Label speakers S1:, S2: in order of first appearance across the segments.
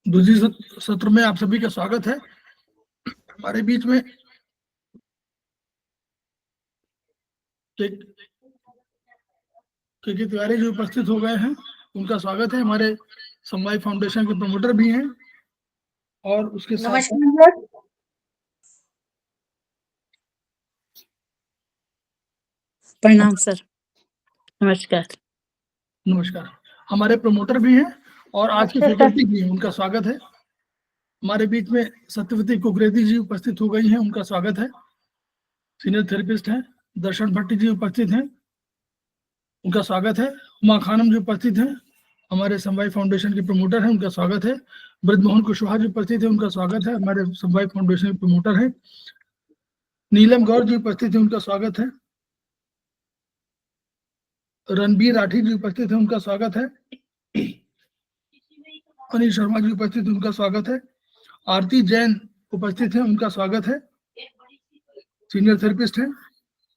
S1: दूसरी सत्र में आप सभी का स्वागत है। हमारे बीच में के तिवारी जो उपस्थित हो गए हैं, उनका स्वागत है। हमारे समवाय फाउंडेशन के प्रमोटर भी हैं और उसके साथ
S2: प्रणाम सर। नमस्कार।
S1: नमस्कार। हमारे प्रमोटर भी हैं और आज की फैकल्टी भी हैं, उनका स्वागत है। हमारे बीच में सत्यवती कुकरेती जी उपस्थित हो गई हैं, उनका स्वागत है। सीनियर थेरेपिस्ट हैं। दर्शन भट्टी जी उपस्थित हैं, उनका स्वागत है। हुमा खानम जी उपस्थित हैं, हमारे समवाय फाउंडेशन के प्रमोटर हैं, उनका स्वागत है। ब्रजमोहन कुशवाहा जी उपस्थित हैं, उनका स्वागत है, हमारे समवाय फाउंडेशन के प्रमोटर हैं। नीलम गौर जी उपस्थित हैं, उनका स्वागत है। रणबीर राठी जी उपस्थित हैं, उनका स्वागत है। अनिल शर्मा जी उपस्थित हैं, उनका स्वागत है। आरती जैन उपस्थित हैं, उनका स्वागत है, सीनियर थेरेपिस्ट हैं।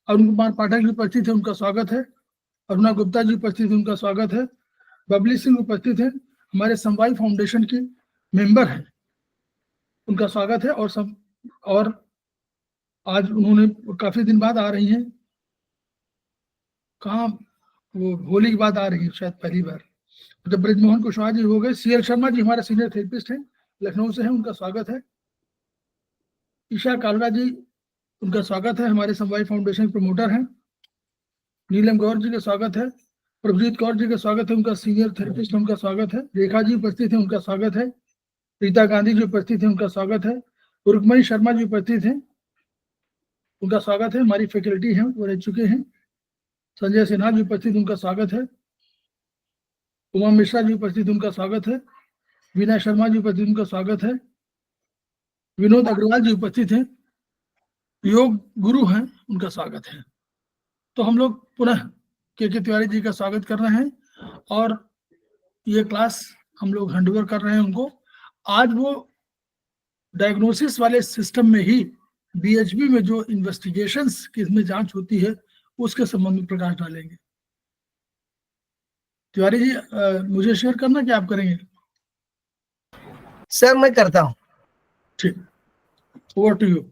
S1: अरुण कुमार पाठक जी उपस्थित हैं, उनका स्वागत है। अरुणा गुप्ता जी उपस्थित हैं, उनका स्वागत है। बबली सिंह उपस्थित हैं, हमारे समवाय फाउंडेशन के मेंबर हैं, उनका स्वागत है। और आज उन्होंने काफी दिन बाद आ रही हैं, कहाँ वो होली के बाद आ रही है शायद पहली बार। तो ब्रजमोहन कुशवाहा जी हो गए। सीएल शर्मा जी हमारे सीनियर थेरेपिस्ट हैं, लखनऊ से हैं, उनका स्वागत है। ईशा कालरा जी, उनका स्वागत है, हमारे समवाय फाउंडेशन के प्रमोटर हैं। नीलम गौर जी का स्वागत है। प्रभजीत कौर जी का स्वागत है, उनका सीनियर थेरेपिस्ट, उनका स्वागत है। रेखा जी उपस्थित है, उनका स्वागत है। रीता गांधी जी उपस्थित है, उनका स्वागत है। रुक्मणी शर्मा जी उपस्थित हैं, उनका स्वागत है। हमारी फैकल्टी हैं, वो रह चुके हैं। संजय सिन्हा जी उपस्थित, उनका स्वागत है। उमा मिश्रा जी उपस्थित, उनका स्वागत है। वीना शर्मा जी उपस्थित, उनका स्वागत है। विनोद अग्रवाल जी उपस्थित हैं, योग गुरु हैं, उनका स्वागत है। तो हम लोग पुनः के तिवारी जी का स्वागत कर रहे हैं और ये क्लास हम लोग हैंडओवर कर रहे हैं उनको। आज वो डायग्नोसिस वाले सिस्टम में ही बीएचबी में जो इन्वेस्टिगेशंस की इसमें जांच होती है उसके संबंध में प्रकाश डालेंगे। तिवारी जी, मुझे शेयर करना क्या आप करेंगे?
S3: सर मैं करता हूँ।
S1: ठीक, over to you.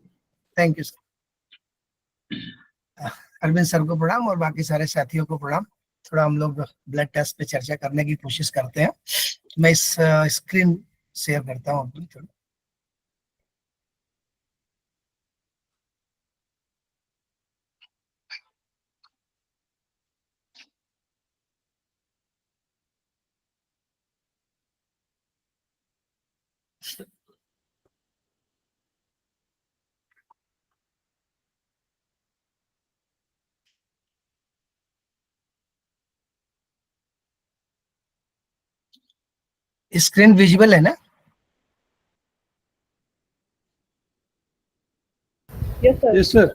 S3: Thank you sir. Arvind sir को प्रणाम और बाकी सारे साथियों को प्रणाम। थोड़ा हम लोग ब्लड टेस्ट पे चर्चा करने की कोशिश करते हैं। मैं इस स्क्रीन शेयर करता हूँ अपनी थोड़ा। स्क्रीन विजिबल है ना?
S1: Yes sir.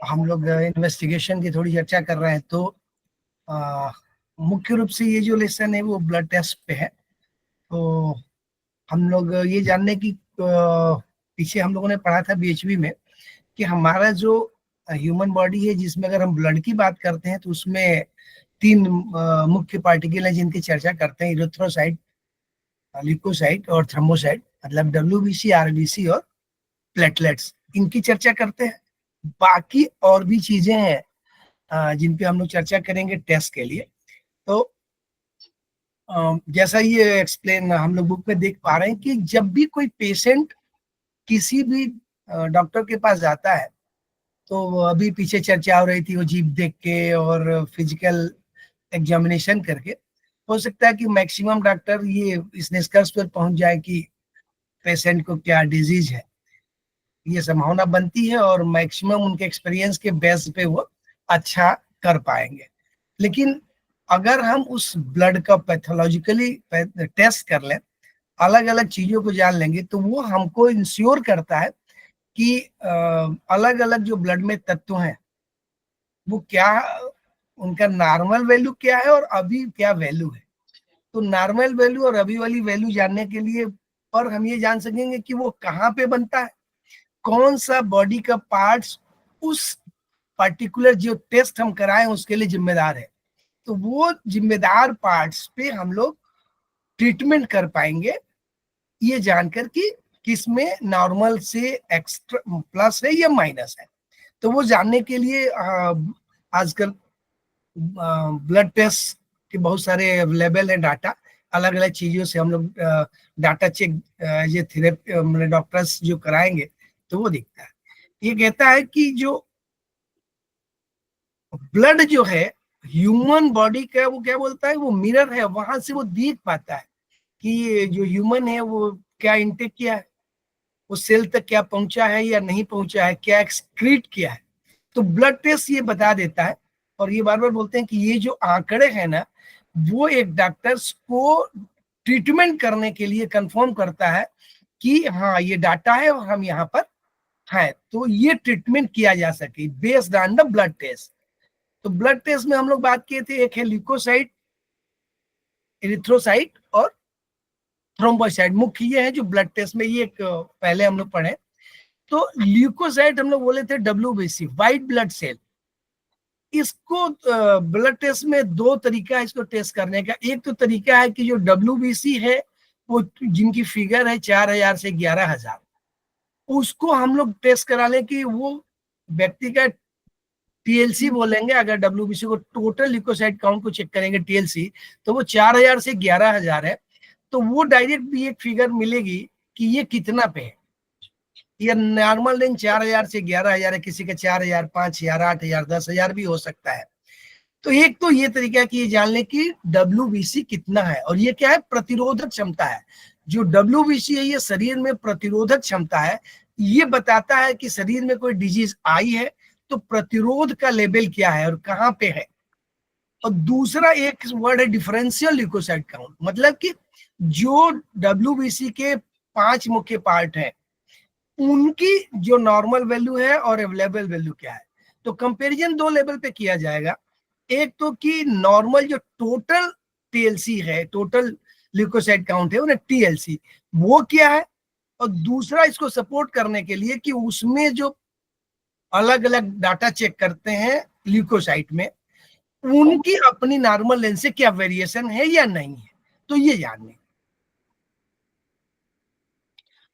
S3: हम लोग इन्वेस्टिगेशन की थोड़ी चर्चा कर रहे हैं। तो मुख्य रूप से ये जो लेसन है वो ब्लड टेस्ट पे है। तो हम लोग ये जानने की पीछे हम लोगों ने पढ़ा था बीएचबी में कि हमारा जो ह्यूमन बॉडी है जिसमें अगर हम ब्लड की बात करते हैं तो उसमें 3 मुख्य पार्टिकल हैं जिनकी चर्चा करते हैं, इरिथ्रोसाइट, ल्यूकोसाइट और थ्रोम्बोसाइट, मतलब डब्ल्यूबीसी, आरबीसी और प्लेटलेट्स, इनकी चर्चा करते हैं। बाकी और भी चीजें हैं जिन पे हम लोग चर्चा करेंगे टेस्ट के लिए। तो जैसा ये एक्सप्लेन हम लोग बुक में देख पा रहे हैं कि जब भी कोई पेशेंट किसी भी डॉक्टर के पास जाता है तो अभी पीछे चर्चा हो रही थी वो जीभ देख के और फिजिकल एग्जामिनेशन करके, हो सकता है कि मैक्सिमम डॉक्टर ये इस निष्कर्ष पर पहुंच जाए कि पेशेंट को क्या डिजीज है, ये संभावना बनती है और मैक्सिमम उनके एक्सपीरियंस के बेस पे वो अच्छा कर पाएंगे। लेकिन अगर हम उस ब्लड का पैथोलॉजिकली टेस्ट कर लें, अलग अलग चीजों को जान लेंगे, तो वो हमको इंश्योर करता है कि अलग अलग जो ब्लड में तत्व हैं वो क्या, उनका नॉर्मल वैल्यू क्या है और अभी क्या वैल्यू है। तो नॉर्मल वैल्यू और अभी वाली वैल्यू जानने के लिए पर हम ये जान सकेंगे कि वो कहाँ पे बनता है, कौन सा बॉडी का पार्ट्स उस पर्टिकुलर जो टेस्ट हम कराएं उसके लिए जिम्मेदार है। तो वो जिम्मेदार पार्ट्स पे हम लोग ट्रीटमेंट कर पाएंगे, ये जानकर कि किसमें नॉर्मल से एक्स्ट्रा प्लस है या माइनस है। तो वो जानने के लिए आजकल ब्लड टेस्ट के बहुत सारे अवेलेबल है डाटा, अलग अलग चीजों से हम लोग डाटा चेक ये थेरेपी मेरे डॉक्टर्स जो कराएंगे तो वो दिखता है। ये कहता है कि जो ब्लड जो है ह्यूमन बॉडी का, वो क्या बोलता है, वो मिरर है, वहां से वो देख पाता है कि जो ह्यूमन है वो क्या इंटेक किया है, वो सेल तक क्या पहुंचा है या नहीं पहुंचा है, क्या एक्सक्रीट किया है। तो ब्लड टेस्ट ये बता देता है। और ये बार बार बोलते हैं कि ये जो आंकड़े हैं ना, वो एक डॉक्टर्स को ट्रीटमेंट करने के लिए कंफर्म करता है कि हाँ ये डाटा है और हम यहाँ पर हैं, तो ये ट्रीटमेंट किया जा सके based on the blood test. तो ब्लड टेस्ट में हम लोग बात किए थे, एक है ल्यूकोसाइट, एरिथ्रोसाइट और थ्रोम्बोसाइट, मुख्य ये है जो ब्लड टेस्ट में ये एक पहले हम लोग पढ़े। तो ल्यूकोसाइट हम लोग बोले थे WBC, व्हाइट ब्लड सेल। इसको ब्लड टेस्ट में दो तरीका है इसको टेस्ट करने का। एक तो तरीका है कि जो WBC है वो जिनकी फिगर है 4000 से 11000, उसको हम लोग टेस्ट करा लें कि वो व्यक्ति का TLC बोलेंगे। अगर WBC को टोटल ल्यूकोसाइट काउंट को चेक करेंगे TLC, तो वो 4000 से 11000 है। तो वो डायरेक्ट भी एक फिगर मिलेगी कि ये कितना पे है। ये नॉर्मल रेंज 4000 से 11000 है, किसी का 4000, 5000, 8000, 10000 भी हो सकता है। तो एक तो ये तरीका है कि ये जान ले कि WBC कितना है। और ये क्या है, प्रतिरोधक क्षमता है। जो WBC है ये शरीर में प्रतिरोधक क्षमता है, ये बताता है कि शरीर में कोई डिजीज आई है तो प्रतिरोध का लेवल क्या है और कहाँ पे है। और दूसरा एक वर्ड है डिफरेंशियल ल्यूकोसाइट काउंट, मतलब कि जो WBC के 5 मुख्य पार्ट हैं उनकी जो नॉर्मल वैल्यू है और अवेलेबल वैल्यू क्या है। तो कंपैरिजन दो लेवल पे किया जाएगा। एक तो कि नॉर्मल जो टोटल TLC है, टोटल ल्यूकोसाइट काउंट है, उन्हें TLC, वो क्या है। और दूसरा इसको सपोर्ट करने के लिए कि उसमें जो अलग अलग डाटा चेक करते हैं ल्यूकोसाइट में, उनकी अपनी नॉर्मल लेंथ से क्या वेरिएशन है या नहीं है, तो ये जानने।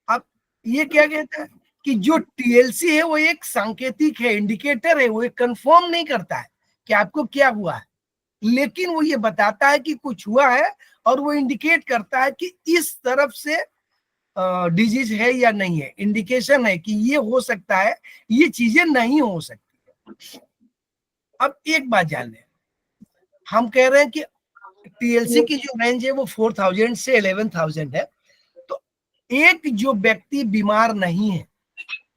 S3: अब ये क्या कहता है कि जो TLC है वो एक सांकेतिक है, इंडिकेटर है, वो एक कंफर्म नहीं करता है कि आपको क्या हुआ है, लेकिन वो ये बताता है कि कुछ हुआ है और वो इंडिकेट करता है कि इस तरफ से डिजीज है या नहीं है, इंडिकेशन है कि ये हो सकता है, ये चीजें नहीं हो सकती है। अब एक बात जान लें, हम कह रहे हैं कि TLC की जो रेंज है वो 4000 से 11000 है। तो एक जो व्यक्ति बीमार नहीं है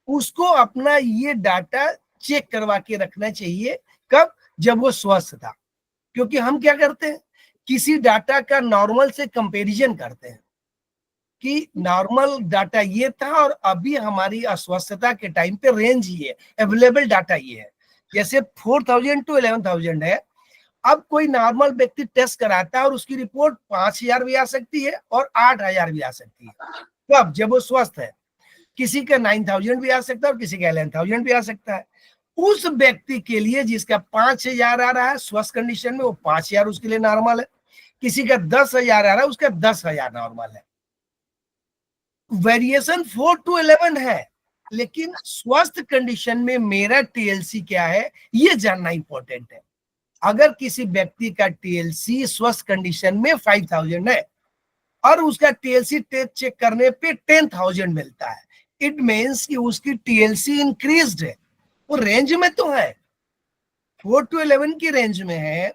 S3: उसको अपना ये डाटा चेक करवा के रखना चाहिए। कब? जब वो स्वस्थ था। क्योंकि हम क्या करते हैं, किसी डाटा का नॉर्मल से कंपैरिजन करते हैं कि नॉर्मल डाटा ये था और अभी हमारी अस्वस्थता के टाइम पे रेंज ये है, अवेलेबल डाटा ये है। जैसे 4000 to 11000 है। अब कोई नॉर्मल व्यक्ति टेस्ट कराता है और उसकी रिपोर्ट 5000 भी आ सकती है और 8000 भी आ सकती है। कब? जब वो स्वस्थ है। किसी का 9000 भी आ सकता है और किसी का 11000 भी आ सकता है। उस व्यक्ति के लिए जिसका 5000 आ रहा है स्वस्थ कंडीशन में, वो 5000 उसके लिए नॉर्मल है। किसी का 10000 आ रहा है, उसका 10000 नॉर्मल है। वेरिएशन 4 to 11 है, लेकिन स्वस्थ कंडीशन में मेरा TLC क्या है ये जानना इंपॉर्टेंट है। अगर किसी व्यक्ति का TLC स्वस्थ कंडीशन में 5000 है और उसका TLC टेस्ट चेक करने पे 10000 मिलता है, इट मीन्स कि उसकी TLC इंक्रीज्ड है, वो रेंज में तो है, 4 to 11 की रेंज में है,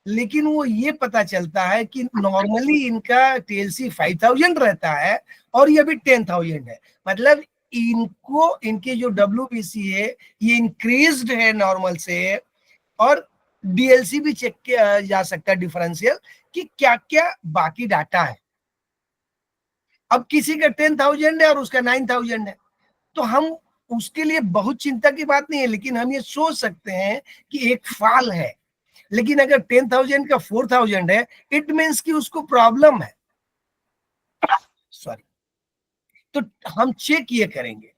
S3: लेकिन वो ये पता चलता है कि नॉर्मली इनका TLC 5000 रहता है और ये भी 10000 है। मतलब इनको, इनकी जो WBC है ये इंक्रीज्ड है नॉर्मल से। और DLC भी चेक किया जा सकता है डिफरेंशियल कि क्या क्या बाकी डाटा है। अब किसी का 10000 है और उसका 9000 है, तो हम उसके लिए बहुत चिंता की बात नहीं है, लेकिन हम ये सोच सकते हैं कि एक फॉल है। लेकिन अगर 10000 का 4000 है, इट मीन्स कि उसको प्रॉब्लम है, सॉरी। तो हम चेक ये करेंगे।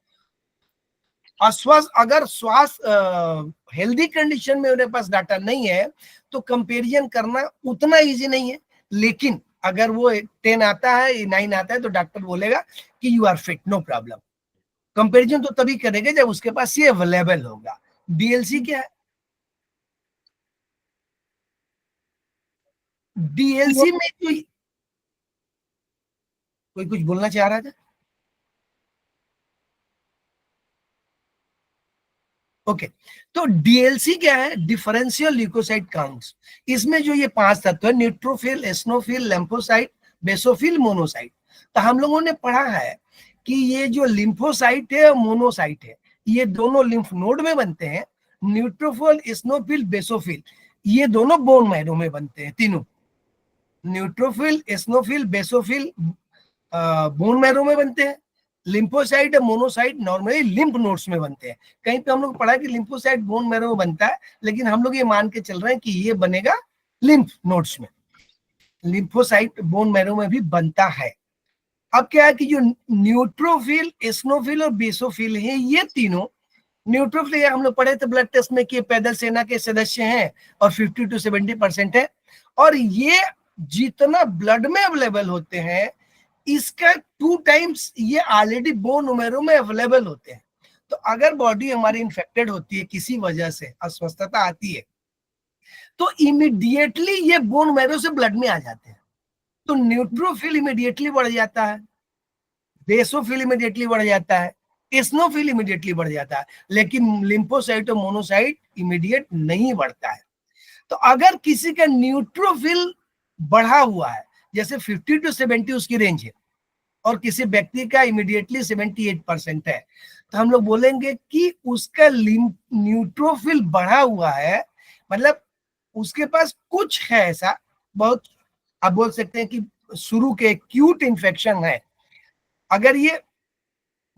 S3: अस्वस्थ, अगर स्वास्थ्य हेल्दी कंडीशन में मेरे पास डाटा नहीं है तो कंपैरिजन करना उतना इजी नहीं है। लेकिन अगर वो 10 आता है, 9 आता है, तो डॉक्टर बोलेगा कि you are fit, no problem. Comparison तो तभी करेंगे जब उसके पास ये अवेलेबल होगा। डीएलसी क्या है? डीएलसी में कोई कुछ बोलना चाह रहा था? ओके, तो डीएलसी क्या है? Differential leucocyte counts. इसमें जो ये 5 तत्व है, neutrophil, eosinophil, lymphocyte, basophil, monocyte. तो हम लोगों ने पढ़ा है कि ये जो लिम्फोसाइट है और मोनोसाइट है, ये दोनों लिम्फ नोड में बनते हैं। न्यूट्रोफिल, एस्नोफिल, बेसोफिल, ये दोनों बोन मैरो में बनते हैं, तीनों। न्यूट्रोफिल, एस्नोफिल, बेसोफिल बोन मैरो में बनते हैं। लिम्फोसाइट और मोनोसाइट नॉर्मली लिम्फ नोड्स में बनते हैं। कहीं पे हम लोग पढ़ा है कि लिम्फोसाइट बोन मैरो में बनता है, लेकिन हम लोग ये मान के चल रहे हैं कि ये बनेगा लिम्फ नोड्स में। लिम्फोसाइट बोन मैरो में भी बनता है। अब क्या है कि जो न्यूट्रोफिल, एस्नोफिल और बेसोफिल है, ये तीनों, न्यूट्रोफिल हम लोग पढ़े थे ब्लड टेस्ट में कि पैदल सेना के सदस्य हैं और 50 to 70% है, और ये जितना ब्लड में अवेलेबल होते हैं, इसका 2 टाइम्स ये ऑलरेडी बोन मैरो में अवेलेबल होते हैं। तो अगर बॉडी हमारी इन्फेक्टेड होती है, किसी वजह से अस्वस्थता आती है, तो इमीडिएटली ये बोन मैरो से ब्लड में आ जाते हैं। तो न्यूट्रोफिल इमीडिएटली बढ़ जाता है, बेसोफिल इमीडिएटली बढ़ जाता है, एस्नोफिल इमीडिएटली बढ़ जाता है, लेकिन लिम्फोसाइट और मोनोसाइट इमीडिएट नहीं बढ़ता है। तो अगर किसी का न्यूट्रोफिल बढ़ा हुआ है, जैसे 50 to 70 उसकी रेंज है, और किसी व्यक्ति का इमीडिएटली 78% है, तो हम लोग बोलेंगे कि उसका न्यूट्रोफिल बढ़ा हुआ है, मतलब उसके पास कुछ है ऐसा, बहुत आप बोल सकते हैं कि शुरू के एक्यूट इन्फेक्शन है। अगर ये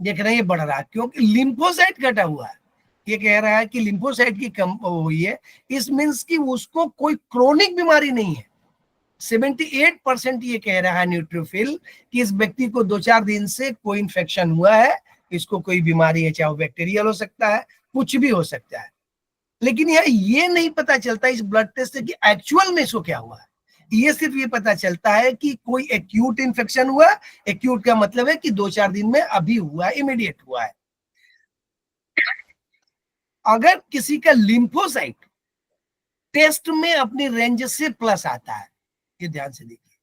S3: देख रहे हैं ये बढ़ रहा है क्योंकि लिम्फोसाइट घटा हुआ है, ये कह रहा है कि लिम्फोसाइट की कम हुई है, इस मीन्स कि उसको कोई क्रोनिक बीमारी नहीं है। 78% ये कह रहा है न्यूट्रोफिल कि इस व्यक्ति को 2-4 दिन से कोई इन्फेक्शन हुआ है, इसको कोई बीमारी है, चाहे वो बैक्टीरियल हो सकता है, कुछ भी हो सकता है। लेकिन ये नहीं पता चलता इस ब्लड टेस्ट से कि एक्चुअल में इसको क्या हुआ है। ये सिर्फ ये पता चलता है कि कोई एक्यूट इन्फेक्शन हुआ। एक्यूट का मतलब है कि 2-4 दिन में अभी हुआ, इमीडिएट हुआ है। अगर किसी का लिम्फोसाइट टेस्ट में अपनी रेंज से प्लस आता है, ये ध्यान से देखिए,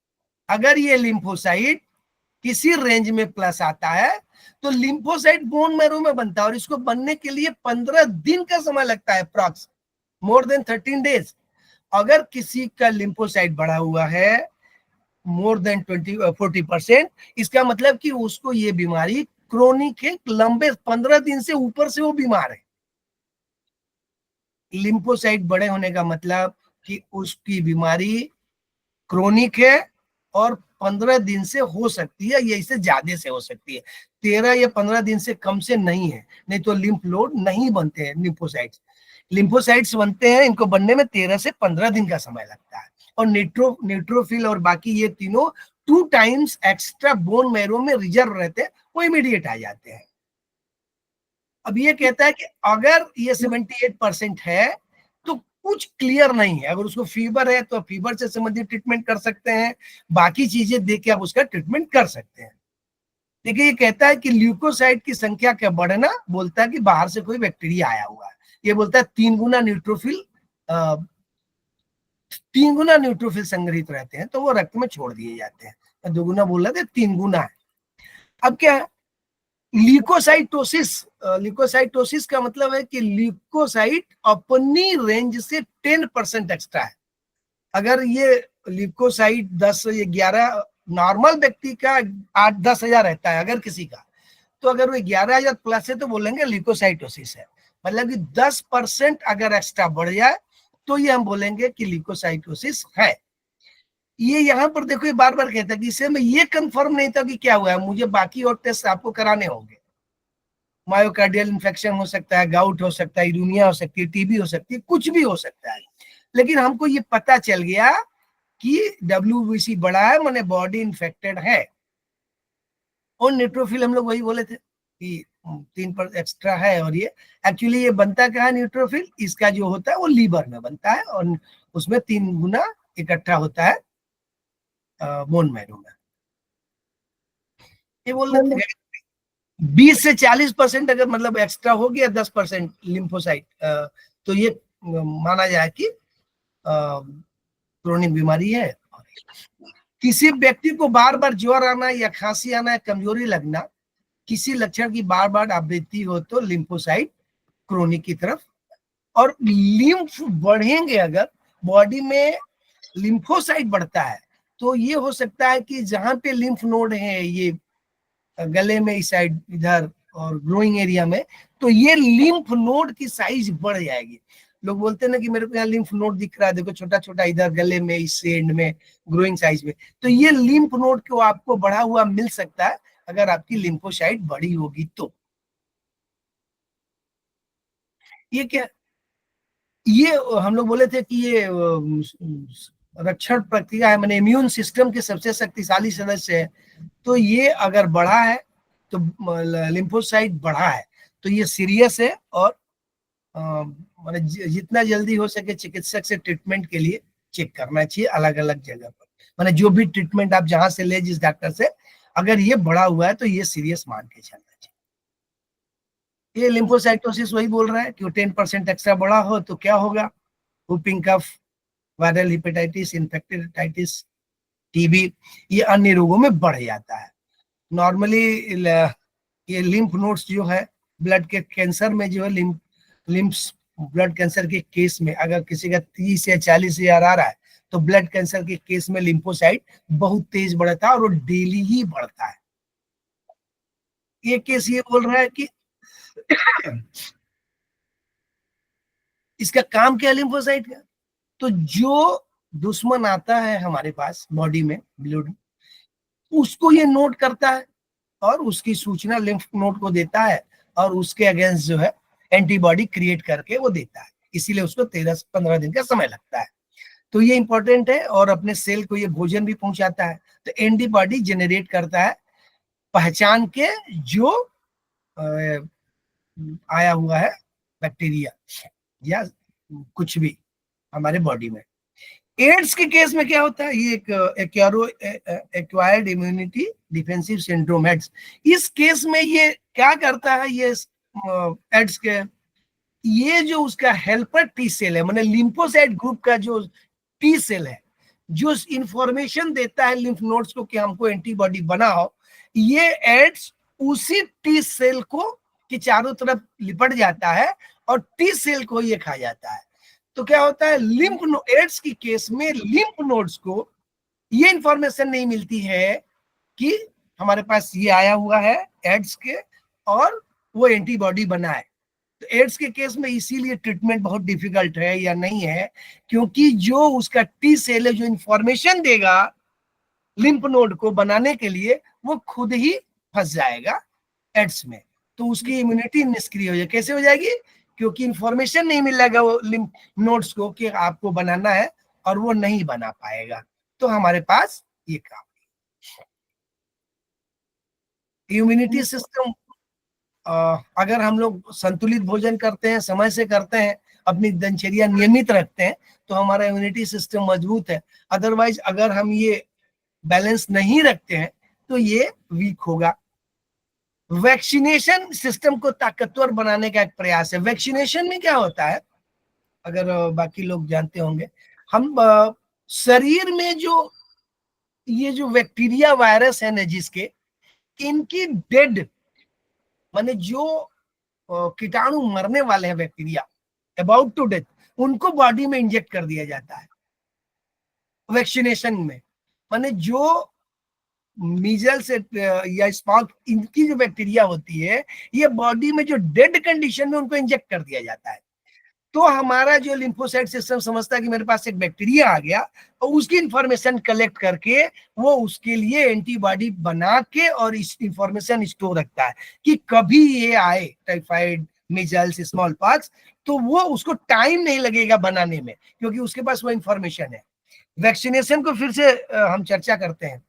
S3: अगर ये लिम्फोसाइट किसी रेंज में प्लस आता है, तो लिम्फोसाइट बोन मैरो में बनता है, और इसको बनने के लिए 15 दिन का समय लगता है, अप्रॉक्स मोर देन 13 डेज। अगर किसी का लिम्फोसाइट बढ़ा हुआ है मोर देन 40%, इसका मतलब कि उसको ये बीमारी क्रोनिक है, लंबे 15 दिन से ऊपर से वो बीमार है। लिम्फोसाइट बड़े होने का मतलब कि उसकी बीमारी क्रोनिक है और 15 दिन से हो सकती है, या इससे ज्यादा से हो सकती है। 13 या 15 दिन से कम से नहीं है, नहीं तो लिम्फ नोड नहीं बनते हैं। लिम्फोसाइट्स बनते हैं, इनको बनने में 13 से 15 दिन का समय लगता है। और न्यूट्रोफिल और बाकी ये तीनों 2 टाइम्स एक्स्ट्रा बोन मैरो में रिजर्व रहते हैं, वो इमीडिएट आ जाते हैं। अब ये कहता है कि अगर ये 78% है तो कुछ क्लियर नहीं है। अगर उसको फीवर है तो फीवर से संबंधित ट्रीटमेंट कर सकते हैं, बाकी चीजें देख के आप उसका ट्रीटमेंट कर सकते हैं। देखिए ये कहता है कि ल्यूकोसाइट की संख्या का बढ़ना, बोलता है कि बाहर से कोई बैक्टीरिया आया हुआ है। ये बोलता है 3 गुना न्यूट्रोफिल संग्रहित रहते हैं, तो वो रक्त में छोड़ दिए जाते हैं। 2 गुना बोल रहे थे, 3 गुना है। अब क्या है ल्यूकोसाइटोसिस का मतलब है कि ल्यूकोसाइट अपनी रेंज से 10% एक्स्ट्रा है। अगर ये ल्यूकोसाइट 10 या 11 नॉर्मल व्यक्ति का 8-10 हजार रहता है अगर किसी का, तो अगर वो 11,000 प्लस है तो बोलेंगे ल्यूकोसाइटोसिस है। मतलब कि 10% अगर एक्स्ट्रा बढ़ जाए तो ये हम बोलेंगे कि ल्यूकोसाइटोसिस है। ये यहाँ पर देखो ये बार बार कहता है कि इससे मैं ये कंफर्म नहीं था कि क्या हुआ है, मुझे बाकी और टेस्ट आपको कराने होंगे। मायोकार्डियल इन्फेक्शन हो सकता है, गाउट हो सकता है, यूरिनिया हो सकती है, टीबी हो सकती है, कुछ भी हो सकता है। लेकिन हमको ये पता चल गया कि WBC बढ़ा है, माने बॉडी इन्फेक्टेड है। और न्यूट्रोफिल हम लोग वही बोले थे कि 3% एक्स्ट्रा है। और ये एक्चुअली ये बनता कहाँ है न्यूट्रोफिल, इसका जो होता है वो लीवर में बनता है और उसमें 3 गुना इकट्ठा होता है बोन मैरो में। ये बोल देते हैं 20 से 40% अगर मतलब एक्स्ट्रा हो गया 10% लिम्फोसाइट, तो ये माना जाए कि क्रोनिक बीमारी है। किसी व्यक्ति को बार बार ज्वर आना या खांसी आना या कमजोरी लगना, किसी लक्षण की बार बार आवृत्ति हो तो लिम्फोसाइट क्रोनिक की तरफ। और लिम्फ बढ़ेंगे, अगर बॉडी में लिम्फोसाइट बढ़ता है तो ये हो सकता है कि जहां पे लिम्फ नोड है, ये गले में इस साइड इधर और ग्रोइंग एरिया में, तो ये लिम्फ नोड की साइज बढ़ जाएगी। लोग बोलते हैं ना कि मेरे को यहाँ लिम्फ नोड दिख रहा है, देखो छोटा छोटा इधर गले में, इस एंड में, ग्रोइंग साइज में, तो ये लिम्फ नोड को आपको बढ़ा हुआ मिल सकता है अगर आपकी लिम्फोसाइट बड़ी होगी तो। ये क्या, ये हम लोग बोले थे कि ये रक्षण प्रक्रिया है, मैंने इम्यून सिस्टम के सबसे शक्तिशाली सदस्य है। तो ये अगर बढ़ा है तो लिम्फोसाइट बढ़ा है तो ये सीरियस है, और मैंने जितना जल्दी हो सके चिकित्सक से ट्रीटमेंट के लिए चेक करना चाहिए अलग अलग जगह पर। मैंने जो भी ट्रीटमेंट आप जहां से ले, जिस डॉक्टर से, अगर ये बढ़ा हुआ है तो ये सीरियस मान के चलना चाहिए। ये लिम्फोसाइटोसिस वही बोल रहा है कि 10% एक्स्ट्रा बढ़ा हो तो क्या होगा, whooping cough, viral hepatitis, infected hepatitis, TB, ये अन्य रोगों में बढ़ जाता है। नॉर्मली ये लिम्फ नोड्स जो है ब्लड के कैंसर में जो है, लिम्फ्स ब्लड कैंसर के केस में अगर किसी का 30 या 40 AR आ रहा है तो ब्लड कैंसर के केस में लिम्फोसाइट बहुत तेज बढ़ता है और वो डेली ही बढ़ता है। ये केस ये बोल रहा है कि इसका काम क्या है लिम्फोसाइट का, तो जो दुश्मन आता है हमारे पास बॉडी में ब्लड, उसको ये नोट करता है और उसकी सूचना लिम्फ नोड को देता है और उसके अगेंस्ट जो है एंटीबॉडी क्रिएट करके वो देता है। इसीलिए उसको 13 से 15 दिन का समय लगता है। तो ये इंपॉर्टेंट है, और अपने सेल को ये भोजन भी पहुंचाता है। तो एंटीबॉडी जनरेट करता है पहचान के जो आया हुआ है बैक्टीरिया या कुछ भी हमारे बॉडी में। एड्स के केस में क्या होता है, ये एक acquired immunity defensive syndrome AIDS. इस केस में ये क्या करता है, ये एड्स के, ये जो उसका हेल्पर टी सेल है, माने लिम्फोसाइट ग्रुप का जो टी सेल है, जो इंफॉर्मेशन देता है लिम्फ नोड्स को कि हमको एंटीबॉडी बनाओ, ये एड्स उसी टी सेल को के चारों तरफ लिपट जाता है और टी सेल को ये खा जाता है। तो क्या होता है, एड्स की केस में लिम्फ नोड्स को ये इंफॉर्मेशन नहीं मिलती है कि हमारे पास ये आया हुआ है एड्स के और वो एंटीबॉडी बनाए। तो एड्स के केस में इसीलिए ट्रीटमेंट बहुत डिफिकल्ट है या नहीं है, क्योंकि जो उसका टी सेल है जो इंफॉर्मेशन देगा लिम्फ नोड को बनाने के लिए, वो खुद ही फंस जाएगा एड्स में, तो उसकी इम्यूनिटी निष्क्रिय हो जाएगी। कैसे हो जाएगी, क्योंकि इंफॉर्मेशन नहीं मिलेगा वो लिम्फ नोड्स को कि आपको बनाना है, और वो नहीं बना पाएगा। तो हमारे पास ये काम, इम्यूनिटी सिस्टम, अगर हम लोग संतुलित भोजन करते हैं, समय से करते हैं, अपनी दिनचर्या नियमित रखते हैं, तो हमारा इम्यूनिटी सिस्टम मजबूत है। अदरवाइज अगर हम ये बैलेंस नहीं रखते हैं तो ये वीक होगा। वैक्सीनेशन सिस्टम को ताकतवर बनाने का एक प्रयास है। वैक्सीनेशन में क्या होता है, अगर बाकी लोग जानते होंगे, हम शरीर में जो ये जो बैक्टीरिया वायरस है ना, जिसके इनकी डेड माने जो कीटाणु मरने वाले हैं, बैक्टीरिया अबाउट टू डेथ, उनको बॉडी में इंजेक्ट कर दिया जाता है वैक्सीनेशन में। माने जो मीजल्स या स्मॉल, इनकी जो बैक्टीरिया होती है, ये बॉडी में जो डेड कंडीशन में उनको इंजेक्ट कर दिया जाता है। तो हमारा जो लिम्फोसाइट सिस्टम समझता है कि मेरे पास एक बैक्टीरिया आ गया, और उसकी इंफॉर्मेशन कलेक्ट करके वो उसके लिए एंटीबॉडी बना के और इस इंफॉर्मेशन स्टोर रखता है कि कभी ये आए टाइफाइड, मीजल्स, स्मॉल पॉक्स, तो वो उसको टाइम नहीं लगेगा बनाने में, क्योंकि उसके पास वो इंफॉर्मेशन है। वैक्सीनेशन को फिर से हम चर्चा करते हैं।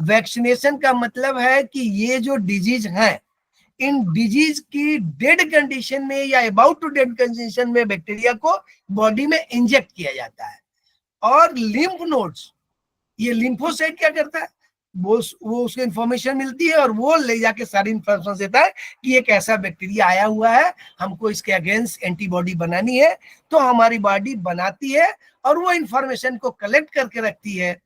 S3: वैक्सीनेशन का मतलब है कि ये जो डिजीज है, इन डिजीज की डेड कंडीशन में या अबाउट टू डेड कंडीशन में बैक्टीरिया को बॉडी में इंजेक्ट किया जाता है। और लिम्फ नोड्स ये लिम्फोसाइट क्या करता है, वो उसको इंफॉर्मेशन मिलती है और वो ले जाके सारी इंफॉर्मेशन देता है कि एक ऐसा बैक्टीरिया आया हुआ है, हमको इसके अगेंस्ट एंटीबॉडी बनानी है। तो हमारी बॉडी बनाती है और वो इंफॉर्मेशन को कलेक्ट करके रखती है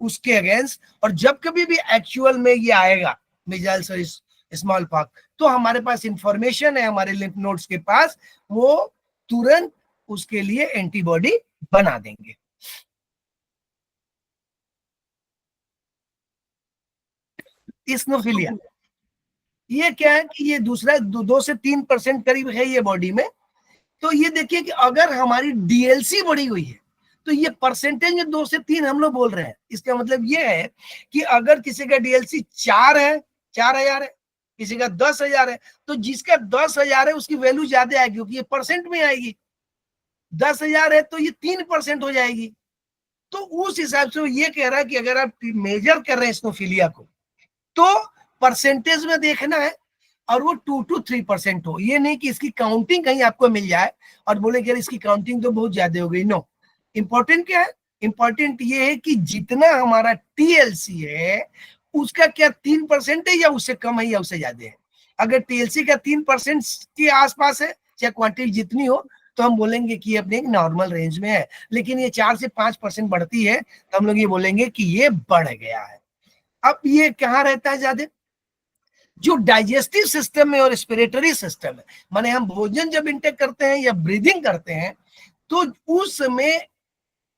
S3: उसके अगेंस्ट, और जब कभी भी एक्चुअल में ये आएगा मीजल्स और स्मॉल पॉक्स, तो हमारे पास इंफॉर्मेशन है हमारे लिम्फ नोड्स के पास, वो तुरंत उसके लिए एंटीबॉडी बना देंगे। इस्नोफिलिया ये क्या है कि ये दूसरा 2 से 3% करीब है ये बॉडी में। तो ये देखिए कि अगर हमारी डीएलसी बढ़ी हुई है तो ये परसेंटेज में 2 से 3 हम लोग बोल रहे हैं। इसका मतलब ये है कि अगर किसी का डीएलसी 4 है, 4000 है, किसी का 10,000 है, तो जिसका 10,000 है उसकी वैल्यू ज्यादा आएगी क्योंकि ये परसेंट में आएगी। 10,000 है तो ये 3% हो जाएगी। तो उस हिसाब से वो ये कह रहा है कि अगर आप मेजर कर रहे हैं स्नोफिलिया को तो परसेंटेज में देखना है और वो 2 to 3% हो। ये नहीं कि इसकी काउंटिंग कहीं आपको मिल जाए और बोले कि इसकी काउंटिंग तो बहुत ज्यादा हो गई। नो, इंपॉर्टेंट क्या है, इंपॉर्टेंट ये है कि जितना हमारा टीएलसी है उसका क्या 3% है या उससे कम है या उससे ज्यादा है। अगर टीएलसी का 3% के आसपास है, चाहे क्वांटिटी जितनी हो, तो हम बोलेंगे कि ये अपने एक नॉर्मल रेंज में है। लेकिन ये 4 से 5% बढ़ती है तो हम लोग ये बोलेंगे कि ये बढ़ गया है। अब ये कहाँ रहता है ज्यादा, जो डाइजेस्टिव सिस्टम में और रेस्पिरेटरी सिस्टम है, माने हम भोजन जब इंटेक करते हैं या ब्रीदिंग करते हैं तो उस समय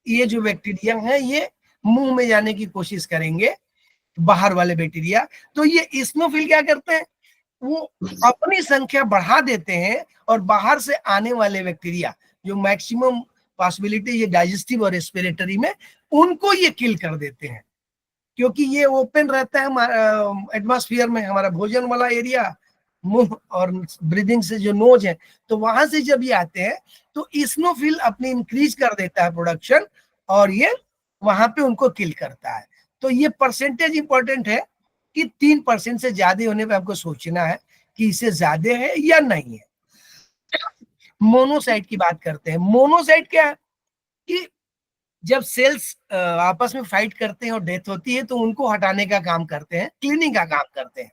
S3: ये जो बैक्टीरिया है ये मुंह में जाने की कोशिश करेंगे, बाहर वाले बैक्टीरिया। तो ये इस्नोफिल क्या करते हैं, वो अपनी संख्या बढ़ा देते हैं और बाहर से आने वाले बैक्टीरिया जो मैक्सिमम पॉसिबिलिटी ये डाइजेस्टिव और रेस्पिरेटरी में, उनको ये किल कर देते हैं क्योंकि ये ओपन रहता है एटमॉस्फेयर में, हमारा भोजन वाला एरिया, मुंह और ब्रीदिंग से जो नोज है, तो वहां से जब ये आते हैं तो इस्नोफिल अपनी इंक्रीज कर देता है प्रोडक्शन और ये वहां पे उनको किल करता है। तो ये परसेंटेज इंपॉर्टेंट है कि 3% से ज्यादा होने पे आपको सोचना है कि इससे ज्यादा है या नहीं है। मोनोसाइट की बात करते हैं। मोनोसाइट क्या है कि जब सेल्स आपस में फाइट करते हैं और डेथ होती है तो उनको हटाने का काम करते हैं, क्लीनिंग का काम करते हैं।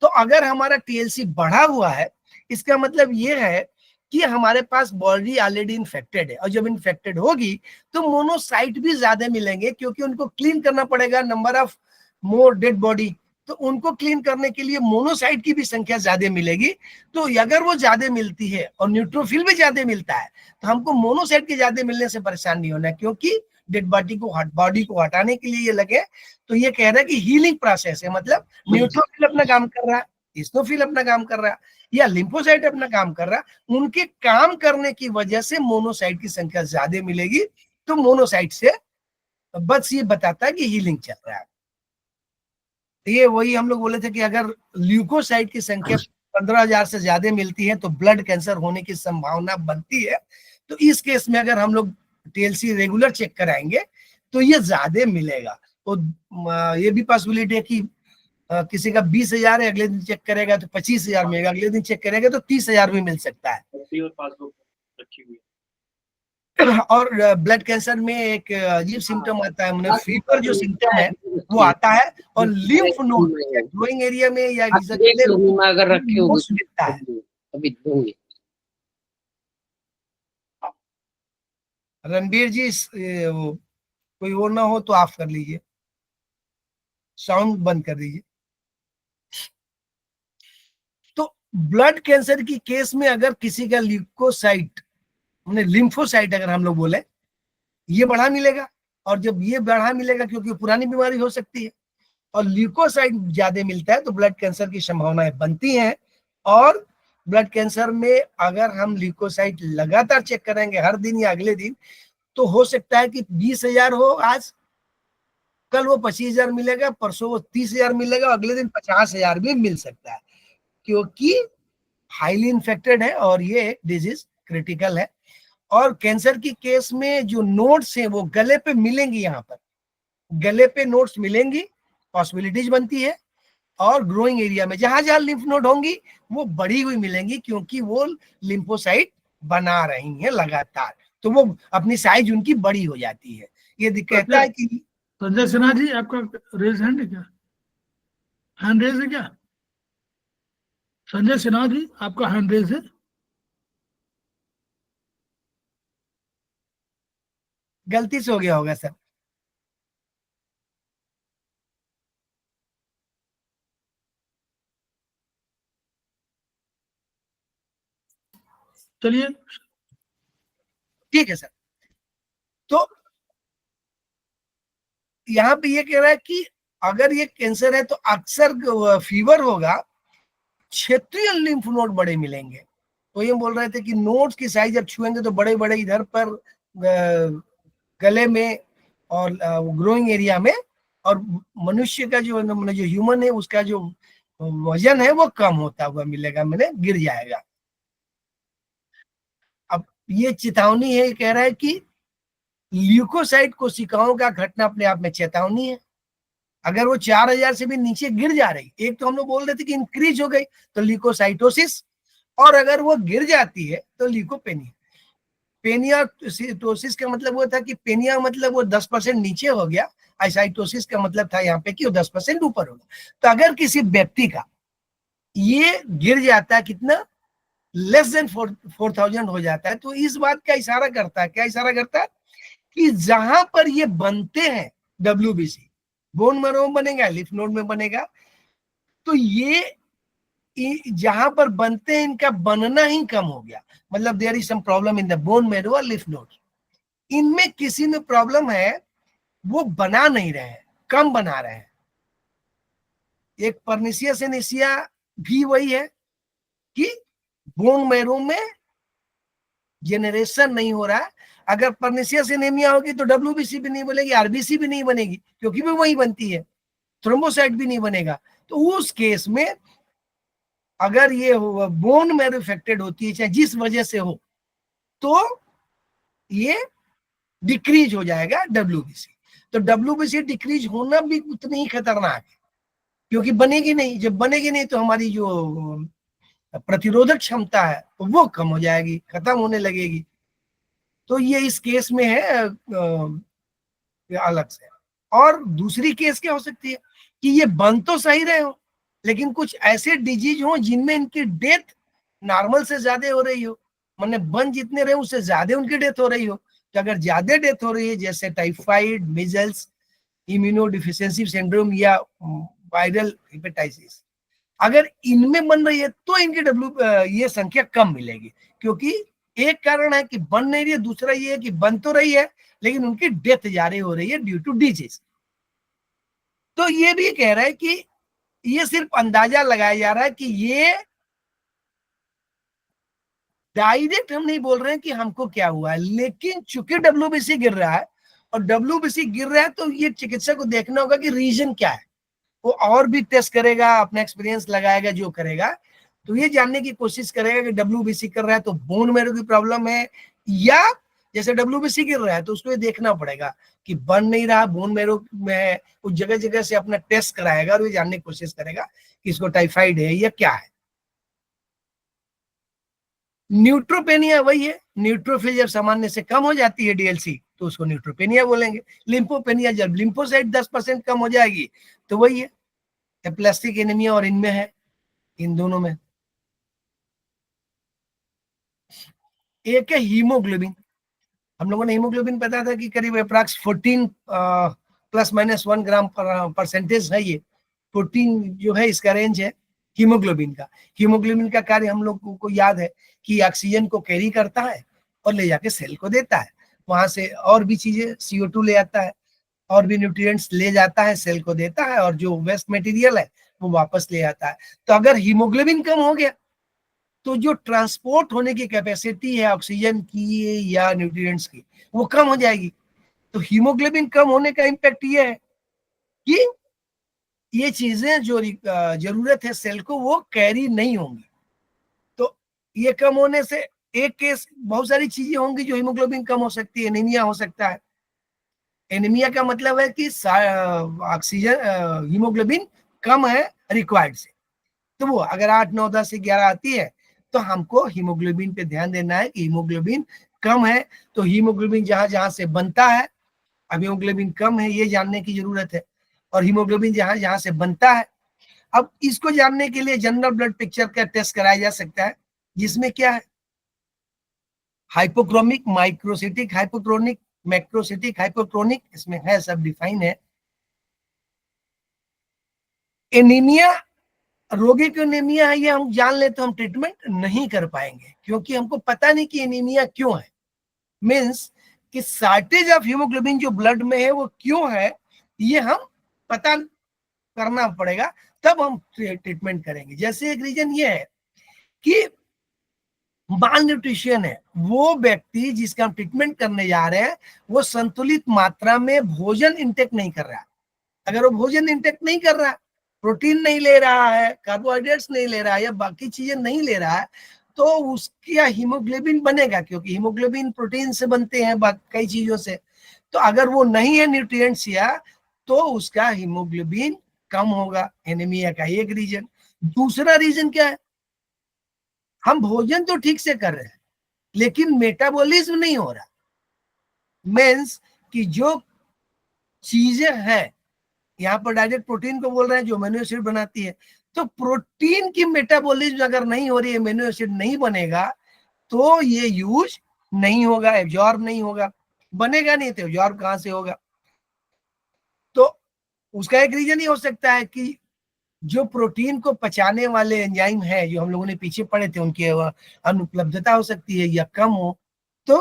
S3: तो अगर हमारा टीएलसी बढ़ा हुआ है इसका मतलब ये है कि हमारे पास बॉडी ऑलरेडी इन्फेक्टेड है, और जब इन्फेक्टेड होगी तो मोनोसाइट भी ज्यादा मिलेंगे क्योंकि उनको क्लीन करना पड़ेगा, number of more dead body, तो उनको क्लीन करने के लिए मोनोसाइट की भी संख्या ज्यादा मिलेगी। तो अगर वो ज्यादा मिलती है और न्यूट्रोफिल भी ज्यादा मिलता है तो हमको मोनोसाइट के ज्यादा मिलने से परेशान नहीं होना है, क्योंकि डेड बॉडी को हटाने के लिए ये लगे। तो ये कह रहा है कि हीलिंग प्रोसेस है, मतलब न्यूट्रोफिल अपना काम कर रहा है, इस्नोफिल अपना काम कर रहा है या लिम्फोसाइट अपना काम कर रहा है, उनके काम करने की वजह से मोनोसाइट की संख्या ज्यादा मिलेगी। तो मोनोसाइट से बस ये बताता है कि हीलिंग चल रहा है। ये वही हम लोग बोले थे कि अगर ल्यूकोसाइट की संख्या 15,000 से ज्यादा मिलती है तो ब्लड कैंसर होने की संभावना बनती है। तो इस केस में अगर हम लोग टीएलसी रेगुलर चेक कराएंगे तो ये ज्यादा मिलेगा। तो ये भी पॉसिबिलिटी है कि किसी का 20,000 है, अगले दिन चेक करेगा तो 25,000 मिलेगा, अगले दिन चेक करेगा तो 30,000 भी मिल सकता है। और ब्लड कैंसर में एक अजीब सिम्टम आता है, मतलब फीवर जो सिम्टम है वो आता है और लिम्फ नोड ग्रोइंग एरिया में या
S2: अगर रखे होगी
S3: दिखता है।
S2: अभी दूंगी।
S3: रणबीर जी कोई और ना हो तो ऑफ कर लीजिए, साउंड बंद कर दीजिए। तो ब्लड कैंसर की केस में अगर किसी का ल्यूकोसाइट, लिम्फोसाइट अगर हम लोग बोले, ये बढ़ा मिलेगा, और जब ये बढ़ा मिलेगा क्योंकि पुरानी बीमारी हो सकती है और ल्यूकोसाइट ज्यादा मिलता है तो ब्लड कैंसर की संभावनाएं बनती हैं। और ब्लड कैंसर में अगर हम ल्यूकोसाइट लगातार चेक करेंगे हर दिन या अगले दिन, तो हो सकता है कि 20,000 हो आज, कल वो 25,000 मिलेगा, परसों वो 30,000 मिलेगा, अगले दिन 50,000 भी मिल सकता है, क्योंकि हाईली इन्फेक्टेड है और ये डिजीज क्रिटिकल है। और कैंसर की केस में जो नोड्स हैं वो गले पे मिलेंगी, यहाँ पर गले पे नोड्स मिलेंगी, पॉसिबिलिटीज बनती है। और ग्रोइंग एरिया में जहां जहां लिम्फ नोड होंगी वो बढ़ी हुई मिलेंगी क्योंकि वो लिम्फोसाइट बना रही हैं लगातार, तो वो अपनी साइज उनकी बड़ी हो जाती है। ये कहता है कि
S1: संजय सिन्हा जी, आपका रेज हैंड है क्या? हैंड रेज है क्या? संजय सिन्हा जी, आपका हैंड रेज है?
S3: गलती से हो गया होगा सर।
S1: चलिए,
S3: ठीक है सर। तो यहाँ पे ये कह रहा है कि अगर ये कैंसर है तो अक्सर फीवर होगा, क्षेत्रीय लिम्फ नोड बड़े मिलेंगे। तो ये बोल रहे थे कि नोड्स की साइज जब छुएंगे तो बड़े बड़े इधर पर गले में और ग्रोइंग एरिया में, और मनुष्य का जो जो ह्यूमन है उसका जो वजन है वो कम होता हुआ मिलेगा, मैंने गिर जाएगा। अब ये चेतावनी है, कह रहा है कि ल्यूकोसाइट कोशिकाओं का घटना अपने आप में चेतावनी है। अगर वो 4000 से भी नीचे गिर जा रही, एक तो हम लोग बोल रहे थे कि इंक्रीज हो गई तो ल्यूकोसाइटोसिस, और अगर वो गिर जाती है तो ल्यूकोपेनिया। पेनियाटोसिस का मतलब वो था कि पेनिया मतलब वो 10% नीचे हो गया, आइसाइटोसिस का मतलब था यहाँ पे कि वो 10% ऊपर होगा। तो अगर किसी व्यक्ति का ये गिर जाता है, कितना लेस देन 4000 हो जाता है, तो इस बात का इशारा करता है, क्या इशारा करता है कि जहां पर ये बनते हैं WBC, बोन मैरो में बनेगा, लिफ नोड में बनेगा, तो ये जहां पर बनते हैं इनका बनना ही कम हो गया, मतलब there is some problem in the bone marrow और लिफ नोड। इनमें किसी में प्रॉब्लम है, वो बना नहीं रहे हैं, कम बना रहे हैं। एक पर्निशियस एनीसिया भी वही है कि बोन मैरो में जेनरेशन नहीं हो रहा है। अगर पर्निशियस एनीमिया होगी तो WBC भी नहीं बनेगी, RBC भी नहीं बनेगी, क्योंकि भी वही बनती है, थ्रोम्बोसाइट भी नहीं बनेगा। तो उस केस में अगर ये बोन मैरो इफेक्टेड होती है, चाहे जिस वजह से हो, तो ये डिक्रीज हो जाएगा WBC। तो WBC डिक्रीज होना भी उतनी ही खतरनाक है, क्योंकि बनेगी नहीं। जब बनेगी नहीं तो हमारी जो प्रतिरोधक क्षमता है वो कम हो जाएगी, खत्म होने लगेगी। तो ये इस केस में है अलग से। और दूसरी केस क्या हो सकती है कि ये बन तो सही रहे हो, लेकिन कुछ ऐसे डिजीज हो जिनमें इनकी डेथ नॉर्मल से ज्यादा हो रही हो, माने बन जितने रहे उससे ज्यादा उनकी डेथ हो रही हो। तो अगर ज्यादा डेथ हो रही है, जैसे टाइफाइड, मिजल्स, इम्यूनोडिफिशियंसी सिंड्रोम या वायरल हेपेटाइटिस, अगर इनमें बन रही है तो इनकी ये संख्या कम मिलेगी, क्योंकि एक कारण है कि बन नहीं रही है, दूसरा ये है कि बन तो रही है लेकिन उनकी डेथ जारी हो रही है ड्यू टू डिजीज। तो ये भी कह रहा है कि ये सिर्फ अंदाजा लगाया जा रहा है कि ये डायरेक्ट हम नहीं बोल रहे हैं कि हमको क्या हुआ है, लेकिन चूंकि WBC गिर रहा है और WBC गिर रहा है तो ये चिकित्सक को देखना होगा कि रीजन क्या है। वो और भी टेस्ट करेगा, अपना एक्सपीरियंस लगाएगा, जो करेगा तो ये जानने की कोशिश करेगा कि WBC कर रहा है तो बोन मैरो की प्रॉब्लम है, या जैसे WBC गिर रहा है तो उसको ये देखना पड़ेगा कि बन नहीं रहा, बोन मैरो में है। उस जगह जगह से अपना टेस्ट कराएगा और ये जानने की कोशिश करेगा कि इसको टाइफाइड है या क्या है। न्यूट्रोपेनिया वही है, न्यूट्रोफिल जब सामान्य से कम हो जाती है DLC तो उसको न्यूट्रोपेनिया बोलेंगे। लिम्फोपेनिया जब लिम्फोसाइट 10% कम हो जाएगी तो वही है एप्लास्टिक एनीमिया, और इनमें है, इन दोनों में। एक है हीमोग्लोबिन। हम लोगों ने हीमोग्लोबिन पता था कि करीब अप्रॉक्स 14 +- 1 ग्राम परसेंटेज है। ये 14 जो है इसका रेंज है हीमोग्लोबिन का। हीमोग्लोबिन का कार्य हम लोग को याद है कि ऑक्सीजन को कैरी करता है और ले जाके सेल को देता है, वहां से और भी चीजें CO2 ले आता है, और भी न्यूट्रिएंट्स ले जाता है, सेल को देता है, और जो वेस्ट मटेरियल है वो वापस ले आता है। तो अगर हीमोग्लोबिन कम हो गया तो जो ट्रांसपोर्ट होने की कैपेसिटी है ऑक्सीजन की या न्यूट्रिएंट्स की, वो कम हो जाएगी। तो हीमोग्लोबिन कम होने का इम्पैक्ट ये है कि ये चीजें जो जरूरत है सेल को वो कैरी नहीं होंगी। तो ये कम होने से एक केस, बहुत सारी चीजें होंगी जो हीमोग्लोबिन कम हो सकती है। एनीमिया हो सकता है। एनीमिया का मतलब है कि ऑक्सीजन हीमोग्लोबिन कम है रिक्वायर्ड से। तो वो अगर 8, 9, 10 से 11 आती है तो हमको हीमोग्लोबिन पे ध्यान देना है कि हीमोग्लोबिन कम है। तो हीमोग्लोबिन जहां जहां से बनता है अब हीमोग्लोबिन कम है ये जानने की जरूरत है, और हीमोग्लोबिन जहां जहां से बनता है। अब इसको जानने के लिए जनरल ब्लड पिक्चर का टेस्ट कराया जा सकता है, जिसमें क्या है, हाइपोक्रोमिक, माइक्रोसिटिक, हाइपोक्रोनिक, मैक्रोसिटिक, हाइपोक्रोनिक, इसमें है, सब डिफाइन है। एनीमिया, रोगी को एनीमिया है ये हम जान ले तो हम ट्रीटमेंट नहीं कर पाएंगे, क्योंकि हमको पता नहीं कि एनीमिया क्यों है। मीन्स कि शॉर्टेज ऑफ हीमोग्लोबिन जो ब्लड में है वो क्यों है, ये हम पता करना पड़ेगा, तब हम ट्रीटमेंट करेंगे। जैसे एक रीजन ये है कि माल न्यूट्रिशन है, वो व्यक्ति जिसका हम ट्रीटमेंट करने जा रहे हैं वो संतुलित मात्रा में भोजन इंटेक नहीं कर रहा है। अगर वो भोजन इंटेक नहीं कर रहा है, प्रोटीन नहीं ले रहा है, कार्बोहाइड्रेट्स नहीं ले रहा है, या बाकी चीजें नहीं ले रहा है, तो उसका हीमोग्लोबिन बनेगा, क्योंकि हीमोग्लोबिन प्रोटीन से बनते हैं, कई चीजों से। तो अगर वो नहीं है न्यूट्रिएंट्स या, तो उसका हीमोग्लोबिन कम होगा, एनीमिया का एक रीजन। दूसरा रीजन क्या है, हम भोजन तो ठीक से कर रहे हैं लेकिन मेटाबॉलिज्म नहीं हो रहा। मीन्स कि जो चीजें हैं, यहाँ पर डायरेक्ट प्रोटीन को बोल रहे हैं जो अमीनो एसिड बनाती है, तो प्रोटीन की मेटाबॉलिज्म अगर नहीं हो रही है, अमीनो एसिड नहीं बनेगा, तो ये यूज नहीं होगा, एब्जॉर्ब नहीं होगा, बनेगा नहीं तो एब्जॉर्ब कहां से होगा। तो उसका एक रीजन ही हो सकता है कि जो प्रोटीन को पचाने वाले एंजाइम है जो हम लोगों ने पीछे पढ़े थे, उनकी अनुपलब्धता हो सकती है या कम हो। तो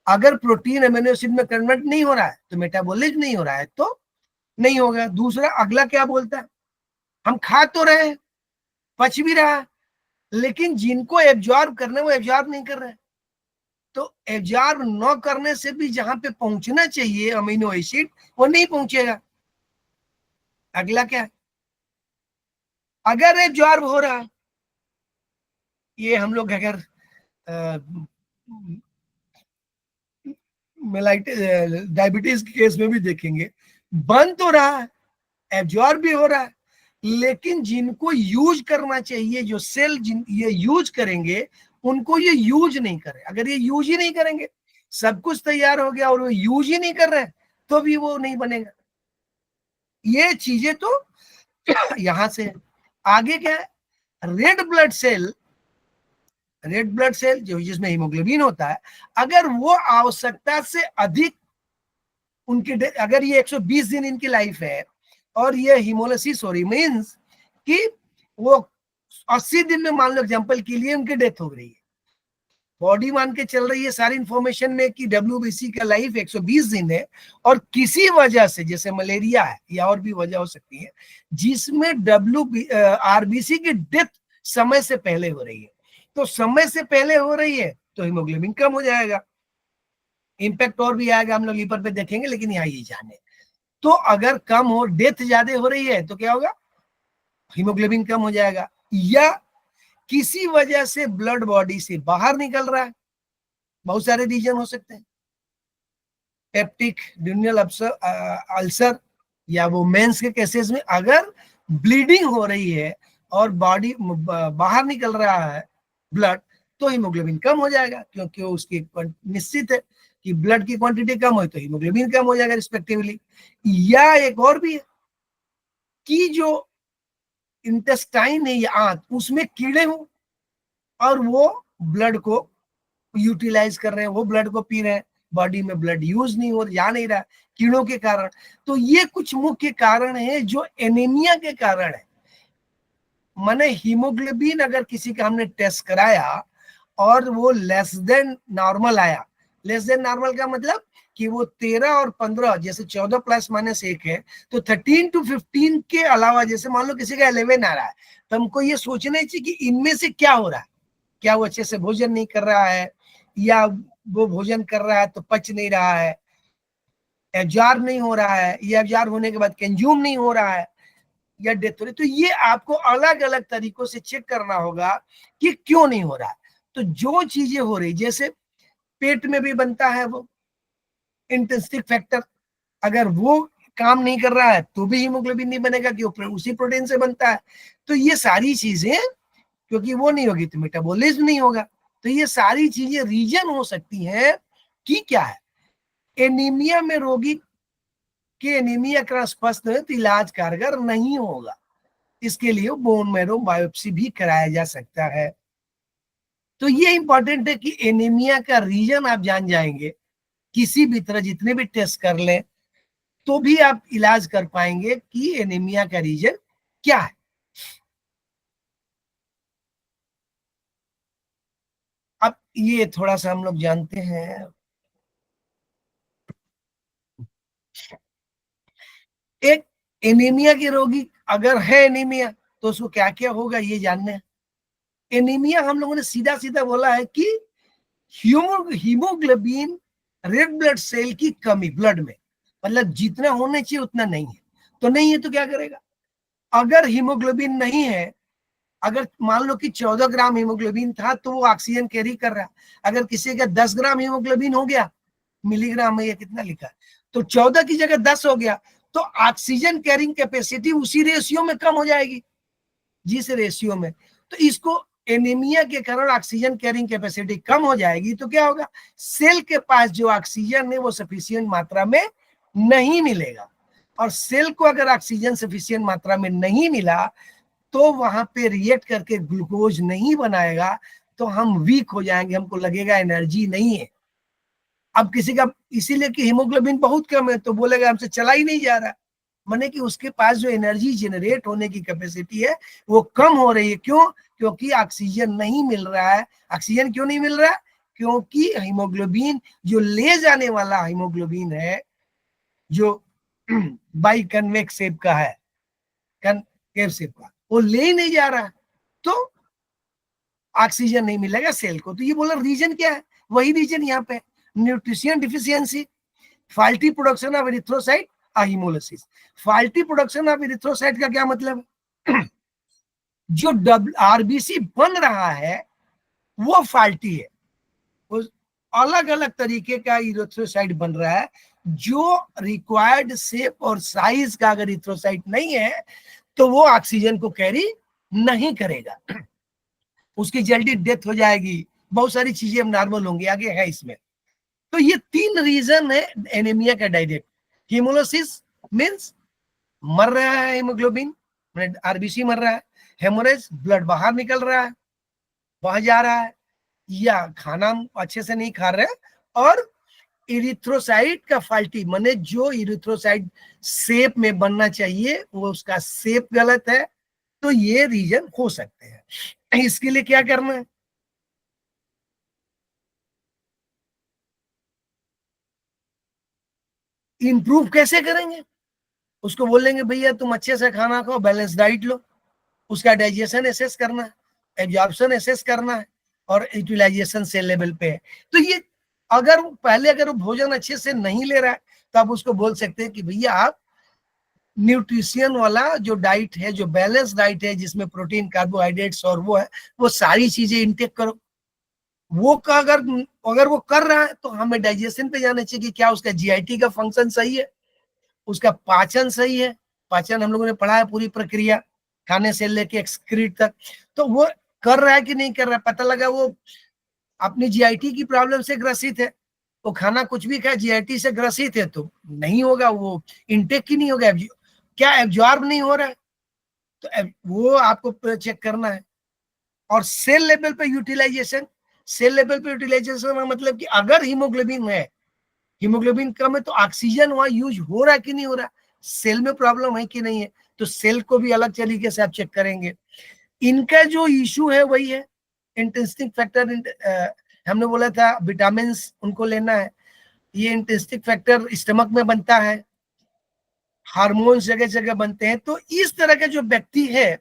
S3: अगर प्रोटीन अमीनो एसिड में कन्वर्ट नहीं हो रहा है तो मेटाबॉलिज्म नहीं हो रहा है, तो नहीं होगा। दूसरा अगला क्या बोलता है, हम खा तो रहे हैं, पच भी रहा है, लेकिन जिनको एब्जॉर्ब करना है वो एब्जॉर्ब नहीं कर रहे हैं। तो एब्जॉर्ब न करने से भी जहां पे पहुंचना चाहिए अमीनो एसिड, वो नहीं पहुंचेगा। अगला क्या है, अगर एब्जॉर्ब हो रहा है, ये हम लोग अगर डायबिटीज के केस में भी देखेंगे, बन तो रहा है, एब्जॉर्ब भी हो रहा है, लेकिन जिनको यूज करना चाहिए, जो सेल जिन ये यूज करेंगे, उनको ये यूज नहीं करे। अगर ये यूज ही नहीं करेंगे, सब कुछ तैयार हो गया और वो यूज ही नहीं कर रहे हैं, तो भी वो नहीं बनेगा। ये चीजें तो यहां से है। आगे क्या है, red blood cell, red blood cell जो जिसमें हीमोग्लोबिन होता है, अगर वो आवश्यकता से अधिक उनकी, अगर ये 120 दिन इनकी लाइफ है और ये हीमोलिसिस हो रही, मीन्स कि वो 80 दिन में मान लो एग्जांपल के लिए उनकी डेथ हो रही है, बॉडी मान के चल रही है सारी इंफॉर्मेशन में कि WBC का लाइफ 120 दिन है, और किसी वजह से जैसे मलेरिया है या और भी वजह हो सकती है जिसमें RBC की डेथ समय से पहले हो रही है, तो समय से पहले हो रही है तो हीमोग्लोबिन कम हो जाएगा। इंपैक्ट और भी आएगा, हम लोग लीवर पे देखेंगे, लेकिन यहाँ ये जाने। तो अगर कम हो, डेथ ज्यादा हो रही है, तो क्या होगा, हीमोग्लोबिन कम हो जाएगा। या किसी वजह से ब्लड बॉडी से बाहर निकल रहा है, बहुत सारे रीजन हो सकते हैं, पेप्टिक ड्यूरल अल्सर, या वो मेंस के केसेस में अगर ब्लीडिंग हो रही है और बॉडी बाहर निकल रहा है ब्लड, तो हीमोग्लोबिन कम हो जाएगा, क्योंकि उसकी निश्चित है कि ब्लड की क्वांटिटी कम हो तो हीमोग्लोबिन कम हो जाएगा रिस्पेक्टिवली। या एक और भी है कि जो इंटेस्टाइन है या आंत, उसमें कीड़े हो और वो ब्लड को यूटिलाइज कर रहे हैं, वो ब्लड को पी रहे हैं, बॉडी में ब्लड यूज नहीं हो जा नहीं रहा कीड़ों के कारण। तो ये कुछ मुख्य कारण है जो एनीमिया के कारण है। माने हीमोग्लोबिन अगर किसी का हमने टेस्ट कराया और वो लेस देन नॉर्मल आया, लेस देन नॉर्मल का मतलब कि वो 13 और 15, जैसे 14 +- 1 है, तो 13 to 15 के अलावा, जैसे मान लो किसी का 11 आ रहा है, तो हमको ये सोचना चाहिए कि इनमें से क्या हो रहा है। क्या वो अच्छे से भोजन नहीं कर रहा है, या वो भोजन कर रहा है तो पच नहीं रहा है, एब्जॉर्ब नहीं हो रहा है, या एब्जॉर्ब होने के बाद कंज्यूम नहीं हो रहा है, या डेथ हो रही। तो ये आपको अलग अलग तरीकों से चेक करना होगा कि क्यों नहीं हो रहा है। तो जो चीजें हो रही, जैसे पेट में भी बनता है वो इंटेस्टिक फैक्टर, अगर वो काम नहीं कर रहा है तो भी हीमोग्लोबिन नहीं बनेगा, क्योंकि उसी प्रोटीन से बनता है। तो ये सारी चीजें, क्योंकि वो नहीं होगी तो मेटाबॉलिज्म नहीं होगा। तो ये सारी चीजें रीजन हो सकती हैं कि क्या है, एनीमिया में रोगी कि एनीमिया का स्पष्ट है तो इलाज कारगर नहीं होगा। इसके लिए बोन मैरो बायोप्सी भी कराया जा सकता है। तो ये इंपॉर्टेंट है कि एनीमिया का रीजन आप जान जाएंगे, किसी भी तरह जितने भी टेस्ट कर लें तो भी आप इलाज कर पाएंगे कि एनीमिया का रीजन क्या है। अब ये थोड़ा सा हम लोग जानते हैं, एक एनीमिया के रोगी अगर है एनीमिया तो उसको क्या क्या होगा ये जानना है। एनीमिया हम लोगों ने सीधा सीधा बोला है कि हीमोग्लोबिन रेड ब्लड सेल की कमी ब्लड में, मतलब जितना होना चाहिए उतना नहीं है। तो नहीं है तो क्या करेगा? अगर हीमोग्लोबिन नहीं है, अगर मान लो कि 14 ग्राम हीमोग्लोबिन था तो वो ऑक्सीजन कैरी कर रहा है। अगर किसी का 10 ग्राम हीमोग्लोबिन हो गया, मिलीग्राम में ये कितना लिखा है, तो 14 की जगह 10 हो गया, तो ऑक्सीजन कैरिंग कैपेसिटी उसी रेशियो में कम हो जाएगी, जिस रेशियो में। तो इसको एनीमिया के कारण ऑक्सीजन कैरिंग कैपेसिटी कम हो जाएगी तो क्या होगा? सेल के पास जो ऑक्सीजन है वो सफिशिएंट मात्रा में नहीं मिलेगा, और सेल को अगर ऑक्सीजन सफिशिएंट मात्रा में नहीं मिला तो वहां पे रिएक्ट करके ग्लूकोज नहीं बनाएगा, तो हम वीक हो जाएंगे, हमको लगेगा एनर्जी नहीं है। अब किसी का इसीलिए कि हीमोग्लोबिन बहुत कम है तो बोलेगा हमसे चला ही नहीं जा रहा, माने कि उसके पास जो एनर्जी जनरेट होने की कैपेसिटी है वो कम हो रही है। क्यों? क्योंकि ऑक्सीजन नहीं मिल रहा है। ऑक्सीजन क्यों नहीं मिल रहा है? क्योंकि हीमोग्लोबिन जो ले जाने वाला हीमोग्लोबिन है, जो बाई कन्वेक्स शेप का है, कनकेव शेप का, वो ले ही नहीं जा रहा है, तो ऑक्सीजन नहीं मिलेगा सेल को। तो ये बोला रीजन क्या है? वही रीजन यहाँ पे, nutrition deficiency, faulty production of erythrocyte, haemolysis. Faulty production of erythrocyte का क्या मतलब है? जो आरबीसी बन रहा है वो फॉल्टी है, वो अलग अलग तरीके का इरिथ्रोसाइट बन रहा है। जो रिक्वायर्ड शेप और साइज का अगर इरिथ्रोसाइट नहीं है तो वो ऑक्सीजन को कैरी नहीं करेगा, उसकी जल्दी डेथ हो जाएगी, बहुत सारी चीजें नॉर्मल होंगी, आगे है इसमें। तो ये 3 रीजन है एनीमिया का डायरेक्ट। हीमोलिसिस मींस मर रहा है हीमोग्लोबिन, आरबीसी मर रहा है। हेमोरेज ब्लड बाहर निकल रहा है, बह जा रहा है, या खाना अच्छे से नहीं खा रहे, और इरिथ्रोसाइट का फॉल्टी, माने जो इरिथ्रोसाइट शेप में बनना चाहिए वो उसका शेप गलत है। तो ये रीजन हो सकते हैं। इसके लिए क्या करना है? इंप्रूव कैसे करेंगे? उसको बोलेंगे भैया तुम अच्छे से खाना खाओ, बैलेंस डाइट लो, उसका डाइजेशन एसेस करना है, एब्जॉर्प्शन एसेस करना है, और यूटिलाइजेशन सेल लेवल पे है। तो ये अगर वो भोजन अच्छे से नहीं ले रहा है तो आप उसको बोल सकते हैं कि भैया आप न्यूट्रिशन वाला जो डाइट है, जो बैलेंस डाइट है, जिसमें प्रोटीन, कार्बोहाइड्रेट्स और वो है, वो सारी चीजें इंटेक करो। वो का अगर वो कर रहा है तो हमें डाइजेशन पे जाना चाहिए कि क्या उसका जीआईटी का फंक्शन सही है, उसका पाचन सही है। पाचन हम लोगों ने पढ़ा है, पूरी प्रक्रिया खाने से लेके एक्सक्रीट तक, तो वो कर रहा है कि नहीं कर रहा है। पता लगा वो अपनी जीआईटी की प्रॉब्लम से ग्रसित है, वो खाना कुछ भी खाए जीआईटी से ग्रसित है तो नहीं होगा, वो इंटेक ही नहीं होगा, क्या एब्जॉर्ब नहीं हो रहा है, तो वो आपको चेक करना है। और सेल लेवल पे यूटिलाइजेशन, सेल लेवल पे यूटिलाइजेशन का मतलब कि अगर हीमोग्लोबिन है, हीमोग्लोबिन कम है, तो ऑक्सीजन वहां यूज हो रहा है कि नहीं हो रहा, सेल में प्रॉब्लम है कि नहीं है, तो सेल को भी अलग तरीके से आप चेक करेंगे। इनका जो इशू है वही है इंटेंसिक फैक्टर। हमने बोला था विटामिन उनको लेना है, ये इंटेंसिक फैक्टर स्टमक में बनता है, हार्मोन्स जगह जगह बनते हैं। तो इस तरह का जो व्यक्ति है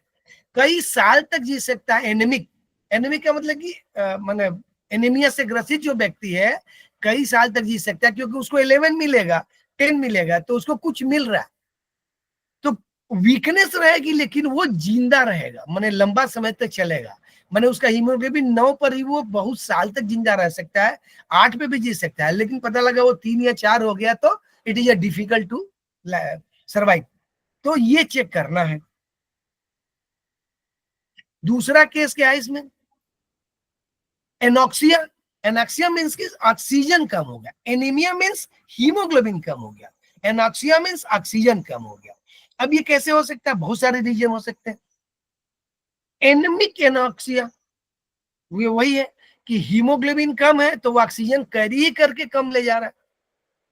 S3: कई साल तक जी सकता है। एनेमिक, एनेमिक का मतलब कि माने एनीमिया से ग्रसित जो व्यक्ति है कई साल तक जी सकता है, क्योंकि उसको 11 मिलेगा, 10 मिलेगा, तो उसको कुछ मिल रहा है, तो वीकनेस रहेगी लेकिन वो जिंदा रहेगा, माने लंबा समय तक चलेगा। माने उसका हीमोग्लोबिन 9 पर ही वो बहुत साल तक जिंदा रह सकता है, 8 पे भी जी सकता है, लेकिन पता लगा वो 3 या 4 हो गया तो it is a difficult to survive. तो ये चेक करना है। दूसरा केस क्या है इसमें? एनॉक्सिया। एनॉक्सिया मीन्स कि ऑक्सीजन कम हो गया, एनीमिया मीन्स हीमोग्लोबिन कम हो गया। एनॉक्सिया मीन्स ऑक्सीजन कम हो गया। अब ये कैसे हो सकता है? बहुत सारे रीजन हो सकते हैं। एनेमिक एनॉक्सिया वही है कि हीमोग्लोबिन कम है तो वो ऑक्सीजन कैरी करके कम ले जा रहा है।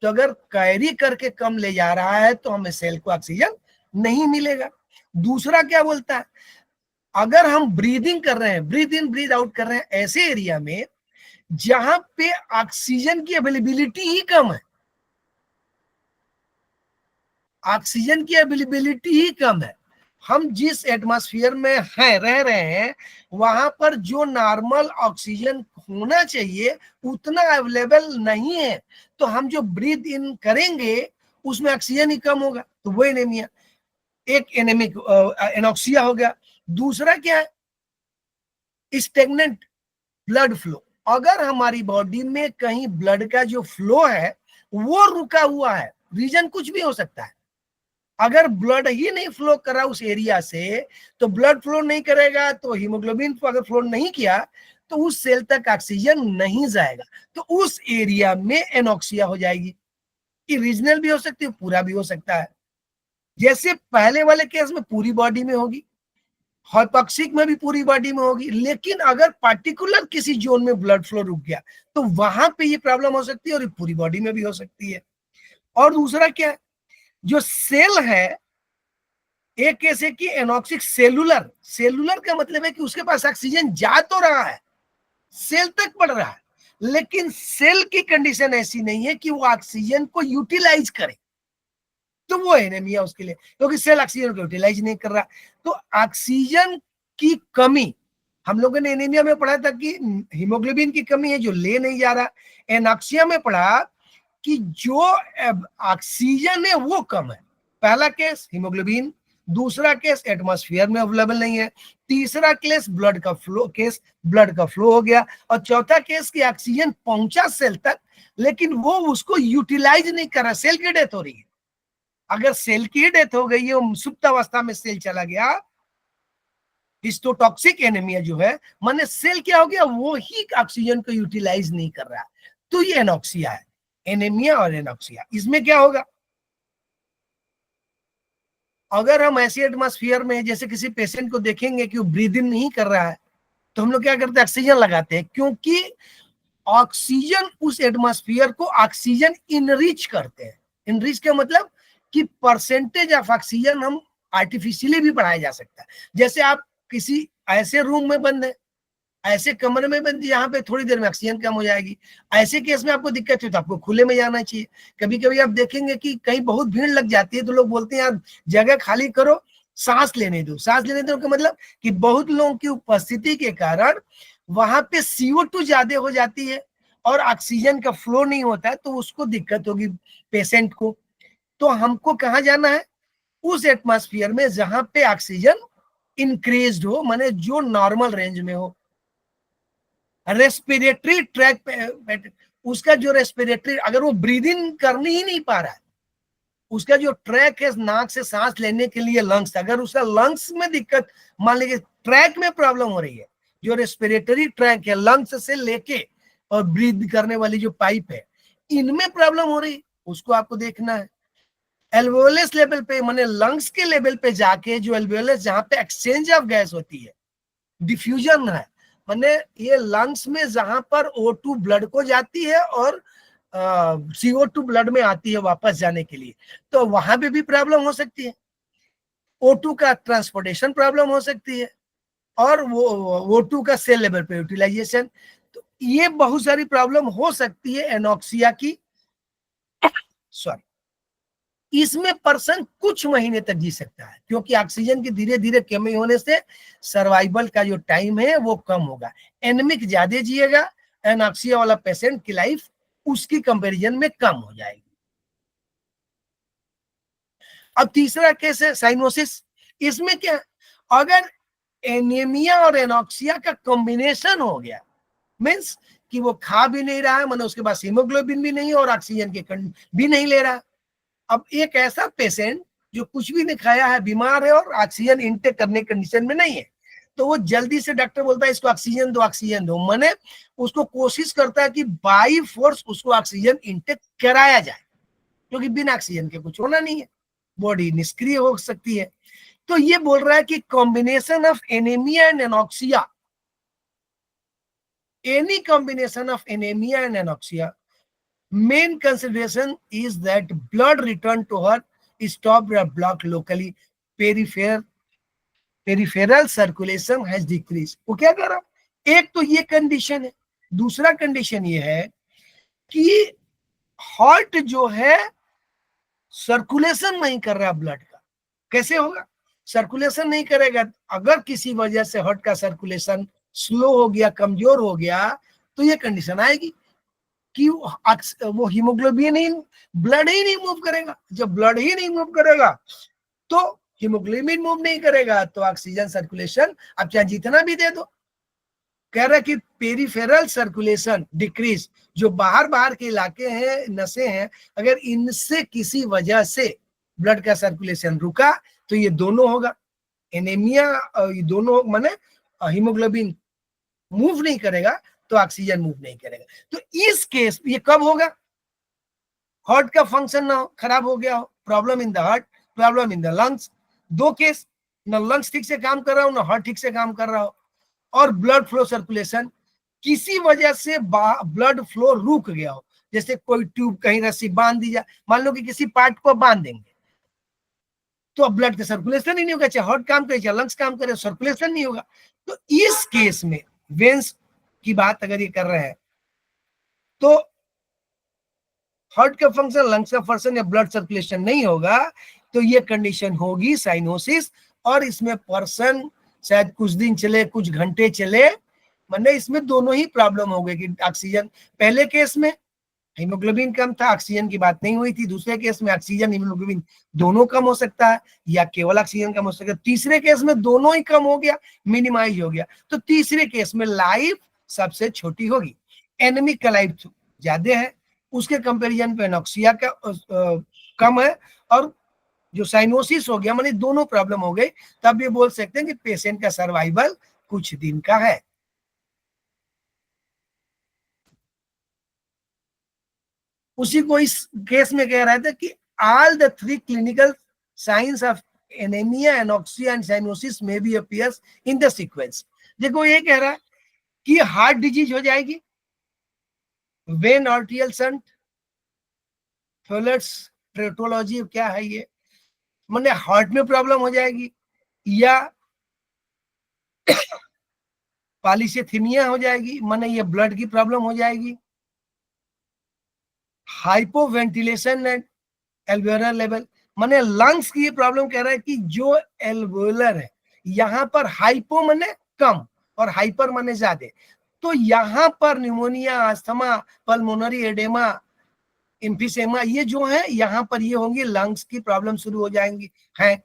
S3: तो अगर कैरी करके कम ले जा रहा है तो हमें सेल को ऑक्सीजन नहीं मिलेगा। दूसरा क्या बोलता है, अगर हम ब्रीदिंग कर रहे हैं, ब्रीद इन ब्रीद आउट कर रहे हैं ऐसे एरिया में जहां पे ऑक्सीजन की अवेलेबिलिटी ही कम है, ऑक्सीजन की अवेलेबिलिटी ही कम है, हम जिस एटमॉस्फेयर में हैं रह रहे हैं वहां पर जो नॉर्मल ऑक्सीजन होना चाहिए उतना अवेलेबल नहीं है, तो हम जो ब्रीद इन करेंगे उसमें ऑक्सीजन ही कम होगा, तो वो एनीमिया, एक एनेमिक एनॉक्सिया हो गया। दूसरा क्या है, स्टेगनेंट ब्लड फ्लो। अगर हमारी बॉडी में कहीं ब्लड का जो फ्लो है वो रुका हुआ है, रीजन कुछ भी हो सकता है, अगर ब्लड ही नहीं फ्लो कर रहा उस एरिया से, तो ब्लड फ्लो नहीं करेगा तो हीमोग्लोबिन को अगर फ्लो नहीं किया तो उस सेल तक ऑक्सीजन नहीं जाएगा, तो उस एरिया में एनॉक्सिया हो जाएगी। ये रीजनल भी हो सकती है, पूरा भी हो सकता है। जैसे पहले वाले केस में पूरी बॉडी में होगी, हाइपोक्सिक में भी पूरी बॉडी में होगी, लेकिन अगर पार्टिकुलर किसी जोन में ब्लड फ्लो रुक गया तो वहां पे ये प्रॉब्लम हो सकती है और ये पूरी बॉडी में भी हो सकती है। और दूसरा क्या है, जो सेल है, एक कैसे कि एनॉक्सिक सेलुलर, सेलुलर का मतलब है कि उसके पास ऑक्सीजन जा तो रहा है, सेल तक बढ़ रहा है, लेकिन सेल की कंडीशन ऐसी नहीं है कि वो ऑक्सीजन को यूटिलाइज करे, तो वो एनीमिया उसके लिए, क्योंकि सेल ऑक्सीजन को यूटिलाइज नहीं कर रहा। तो ऑक्सीजन की कमी, हम लोगों ने एनीमिया में पढ़ा था कि हीमोग्लोबिन की कमी है जो ले नहीं जा रहा, एनॉक्सिया में पढ़ा कि जो ऑक्सीजन है वो कम है। पहला केस हीमोग्लोबिन, दूसरा केस एटमॉस्फेयर में अवेलेबल नहीं है, तीसरा केस ब्लड का फ्लो हो गया, और चौथा केस की ऑक्सीजन पहुंचा सेल तक लेकिन वो उसको यूटिलाइज नहीं कर रहा, सेल की डेथ हो रही है। अगर सेल की डेथ हो गई है, सुप्त अवस्था में सेल चला गया, हिस्टोटॉक्सिक एनीमिया जो है, माने सेल क्या हो गया, वो ही ऑक्सीजन को यूटिलाइज नहीं कर रहा, तो ये एनॉक्सिया है, एनीमिया और एनॉक्सिया। इसमें क्या होगा, अगर हम ऐसे एटमॉस्फेयर में जैसे किसी पेशेंट को देखेंगे कि वो ब्रीद इन नहीं कर रहा है, तो हम लोग क्या करते हैं, ऑक्सीजन लगाते हैं, क्योंकि ऑक्सीजन उस एटमॉस्फेयर को ऑक्सीजन इनरिच करते हैं। इनरिच का मतलब कि परसेंटेज ऑफ ऑक्सीजन हम आर्टिफिशियली भी बढ़ाया जा सकता है। जैसे आप किसी ऐसे रूम में बंद है, ऐसे कमरे में बंद, यहाँ पे थोड़ी देर में ऑक्सीजन कम हो जाएगी, ऐसे केस में आपको दिक्कत है तो आपको खुले में जाना चाहिए। कभी कभी आप देखेंगे कि कहीं बहुत भीड़ लग जाती है तो लोग बोलते हैं यार जगह खाली करो, सांस लेने दो। सांस लेने दो का मतलब कि बहुत लोगों की उपस्थिति के कारण वहां पे CO2 ज्यादा हो जाती है और ऑक्सीजन का फ्लो नहीं होता है, तो उसको दिक्कत होगी पेशेंट को। तो हमको कहाँ जाना है, उस एटमॉस्फेयर में जहां पे ऑक्सीजन इंक्रीज हो, माने जो नॉर्मल रेंज में हो। रेस्पिरेटरी ट्रैक पे उसका जो रेस्पिरेटरी, अगर वो ब्रीदिंग करनी ही नहीं पा रहा है, उसका जो ट्रैक है नाक से सांस लेने के लिए लंग्स, अगर उसका लंग्स में दिक्कत, मान लीजिए ट्रैक में प्रॉब्लम हो रही है, जो रेस्पिरेटरी ट्रैक है लंग्स से लेके और ब्रीद करने वाली जो पाइप है, इनमें प्रॉब्लम हो रही है, उसको आपको देखना है। एल्वेओलस लेवल पे, माने लंग्स के लेवल पे जाके, जो एल्वेओलस जहां पे एक्सचेंज ऑफ गैस होती है, डिफ्यूजन है, माने ये लंग्स में जहां पर O2 ब्लड को जाती है और CO2 ब्लड में आती है वापस जाने के लिए, तो वहां पे भी प्रॉब्लम हो सकती है। O2 का ट्रांसपोर्टेशन प्रॉब्लम हो सकती है, और वो O2 का सेल लेवल पे यूटिलाइजेशन, तो ये बहुत सारी प्रॉब्लम हो सकती है एनॉक्सिया की। सॉरी, इसमें पर्सन कुछ महीने तक जी सकता है, क्योंकि ऑक्सीजन की धीरे धीरे कमी होने से सर्वाइवल का जो टाइम है वो कम होगा। एनेमिक ज्यादा जिएगा, एनॉक्सिया वाला पेशेंट की लाइफ उसकी कंपैरिजन में कम हो जाएगी। अब तीसरा केस है साइनोसिस। इसमें क्या, अगर एनीमिया और एनॉक्सिया का कॉम्बिनेशन हो गया, मीन्स कि वो खा भी नहीं रहा है, मतलब उसके पास हीमोग्लोबिन भी नहीं है और ऑक्सीजन के भी नहीं ले रहा। अब एक ऐसा पेशेंट जो कुछ भी नहीं खाया है, बीमार है और ऑक्सीजन इनटेक करने की कंडीशन में नहीं है, तो वो जल्दी से डॉक्टर बोलता है इसको ऑक्सीजन दो, ऑक्सीजन दो, माने उसको कोशिश करता है कि बाई फोर्स उसको ऑक्सीजन इनटेक कराया जाए। क्योंकि बिना ऑक्सीजन के कुछ होना नहीं है, बॉडी निष्क्रिय हो सकती है। तो ये बोल रहा है कि combination of anaemia and anoxia, any combination of anaemia and anoxia, main consideration is that blood return to her is stopped or blocked locally, peripheral circulation has decreased। वो क्या कर रहा, एक तो ये कंडीशन है, दूसरा कंडीशन ये है कि हार्ट जो है सर्कुलेशन नहीं कर रहा ब्लड का। कैसे होगा, सर्कुलेशन नहीं करेगा, अगर किसी वजह से हार्ट का सर्कुलेशन स्लो हो गया, कमजोर हो गया, तो ये कंडीशन आएगी कि वो हीमोग्लोबिन ही, ब्लड ही नहीं मूव करेगा। जब ब्लड ही नहीं मूव करेगा तो हीमोग्लोबिन मूव नहीं करेगा, तो ऑक्सीजन सर्कुलेशन आप चाहे जितना भी दे दो। कह रहा है कि पेरिफेरल सर्कुलेशन डिक्रीज, जो बाहर बाहर के इलाके हैं, नसें हैं, अगर इनसे किसी वजह से ब्लड का सर्कुलेशन रुका तो ये दोनों होगा, एनीमिया, ये दोनों माने हीमोग्लोबिन मूव नहीं करेगा तो ऑक्सीजन मूव नहीं करेगा। तो इस केस ये कब होगा, हार्ट का फंक्शन ना खराब हो गया हो, problem in the heart, problem in the lungs, दो केस, ना लंग्स ठीक से काम कर रहा हो ना हार्ट ठीक से काम कर रहा हो, और ब्लड फ्लो सर्कुलेशन किसी वजह से ब्लड फ्लो रुक गया हो, जैसे कोई ट्यूब कहीं रस्सी बांध दी जाए, मान लो कि किसी पार्ट को बांध देंगे तो अब ब्लड का सर्कुलेशन ही नहीं होगा, चाहे हार्ट काम करे चाहे लंग्स काम करे, सर्कुलेशन नहीं होगा। तो इस केस में वेन्स की बात अगर ये कर रहे हैं तो हार्ट का फंक्शन, लंग्स का फंक्शन या ब्लड सर्कुलेशन नहीं होगा तो ये कंडीशन होगी साइनोसिस, और इसमें पर्सन शायद कुछ दिन चले कुछ घंटे चले, मतलब इसमें दोनों ही प्रॉब्लम हो गई कि ऑक्सीजन, पहले केस में हीमोग्लोबिन कम था, ऑक्सीजन की बात नहीं हुई थी, दूसरे केस में ऑक्सीजन हीमोग्लोबिन दोनों कम हो सकता है या केवल ऑक्सीजन कम हो सकता है, तीसरे केस में दोनों ही कम हो गया, मिनिमाइज हो गया, तो तीसरे केस में लाइफ सबसे छोटी होगी, एनेमिक का लाइफ ज्यादा है, उसके कंपैरिजन पे एनॉक्सिया का कम है, और जो साइनोसिस हो गया माने दोनों प्रॉब्लम हो गई, तब ये बोल सकते हैं कि पेशेंट का सर्वाइवल कुछ दिन का है। उसी को इस केस में कह रहा था कि all the three clinical science of anaemia, anoxia and cyanosis में be appears in the sequence. देखो ये कह रहा है कि हार्ट डिजीज हो जाएगी, वेन आर्टियल शंट, फेलर्स ट्रेटोलॉजी क्या है ये, माने हार्ट में प्रॉब्लम हो जाएगी, या पॉलीसेथीमिया हो जाएगी, माने ये ब्लड की प्रॉब्लम हो जाएगी, हाइपोवेंटिलेशन एंड एल्वेओलर लेवल, माने लंग्स की ये प्रॉब्लम कह रहा है कि जो एल्वेओलर है यहाँ पर हाइपो माने कम और हाइपर माने ज्यादा, तो यहाँ पर pneumonia, asthma, pulmonary oedema, emphysema, ये जो है यहाँ पर ये होंगी, लंग्स की प्रॉब्लम शुरू हो जाएंगी हैं,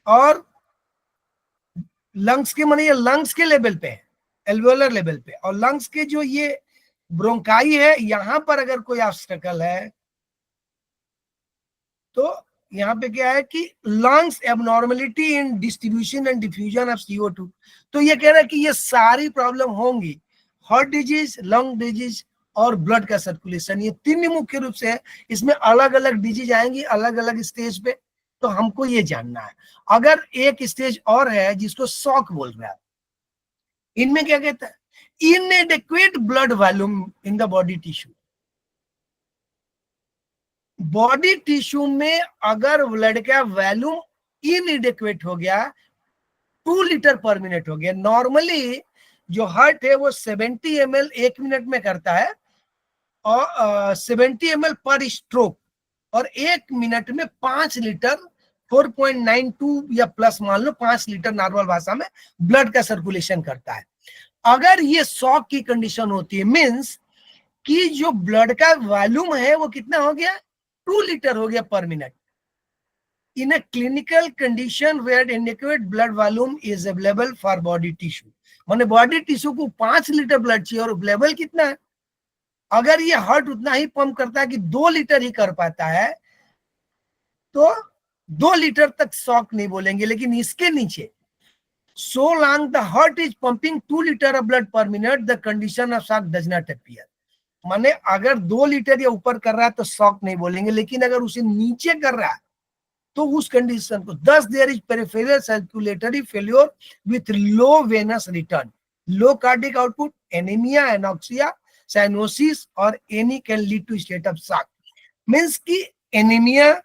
S3: और लंग्स के माने ये लंग्स के लेवल पे है, एल्वेओलर लेवल पे, और लंग्स के जो ये ब्रोंकाई है यहाँ पर अगर कोई ऑब्स्टेकल है तो यहाँ पे क्या है कि lungs abnormality in distribution and diffusion of CO2, तो ये कह रहा है कि ये सारी प्रॉब्लम होंगी, हार्ट डिजीज, लंग डिजीज और ब्लड का सर्कुलेशन, ये तीन मुख्य रूप से है, इसमें अलग अलग डिजीज आएंगी अलग अलग स्टेज पे, तो हमको ये जानना है। अगर एक स्टेज और है जिसको शॉक बोल रहा है, इनमें क्या कहता है, inadequate blood volume in the body tissue, body tissue में अगर ब्लड का वॉल्यूम इनएडेक्वेट हो गया, 2 लीटर पर मिनट हो गया, नॉर्मली जो हार्ट है वो 70 ml 1 मिनट में करता है, और 70 ml पर स्ट्रोक, और 1 मिनट में 5 लीटर 4.92 या प्लस मान लो 5 लीटर नॉर्मल भाषा में ब्लड का सर्कुलेशन करता है। अगर ये शॉक की कंडीशन होती है, मींस कि जो ब्लड का वॉल्यूम है वो कितना हो गया, 2 लीटर हो गया per minute, in a clinical condition where inadequate blood volume is available for body tissue, माने बॉडी टिश्यू को 5 लीटर ब्लड चाहिए और अवेलेबल कितना है, अगर ये हार्ट उतना ही पंप करता है कि 2 लीटर ही कर पाता है तो 2 लीटर तक शॉक नहीं बोलेंगे, लेकिन इसके नीचे so long the heart is pumping 2 liter of blood per minute, the condition of shock does not appear, माने अगर 2 लीटर या ऊपर कर रहा है तो शॉक नहीं बोलेंगे, लेकिन अगर उसे नीचे कर रहा है तो उस कंडीशन को thus there is peripheral circulatory failure with low venous return, low cardiac output, anaemia, anoxia, cyanosis और any can lead to state of shock. Means की एनीमिया,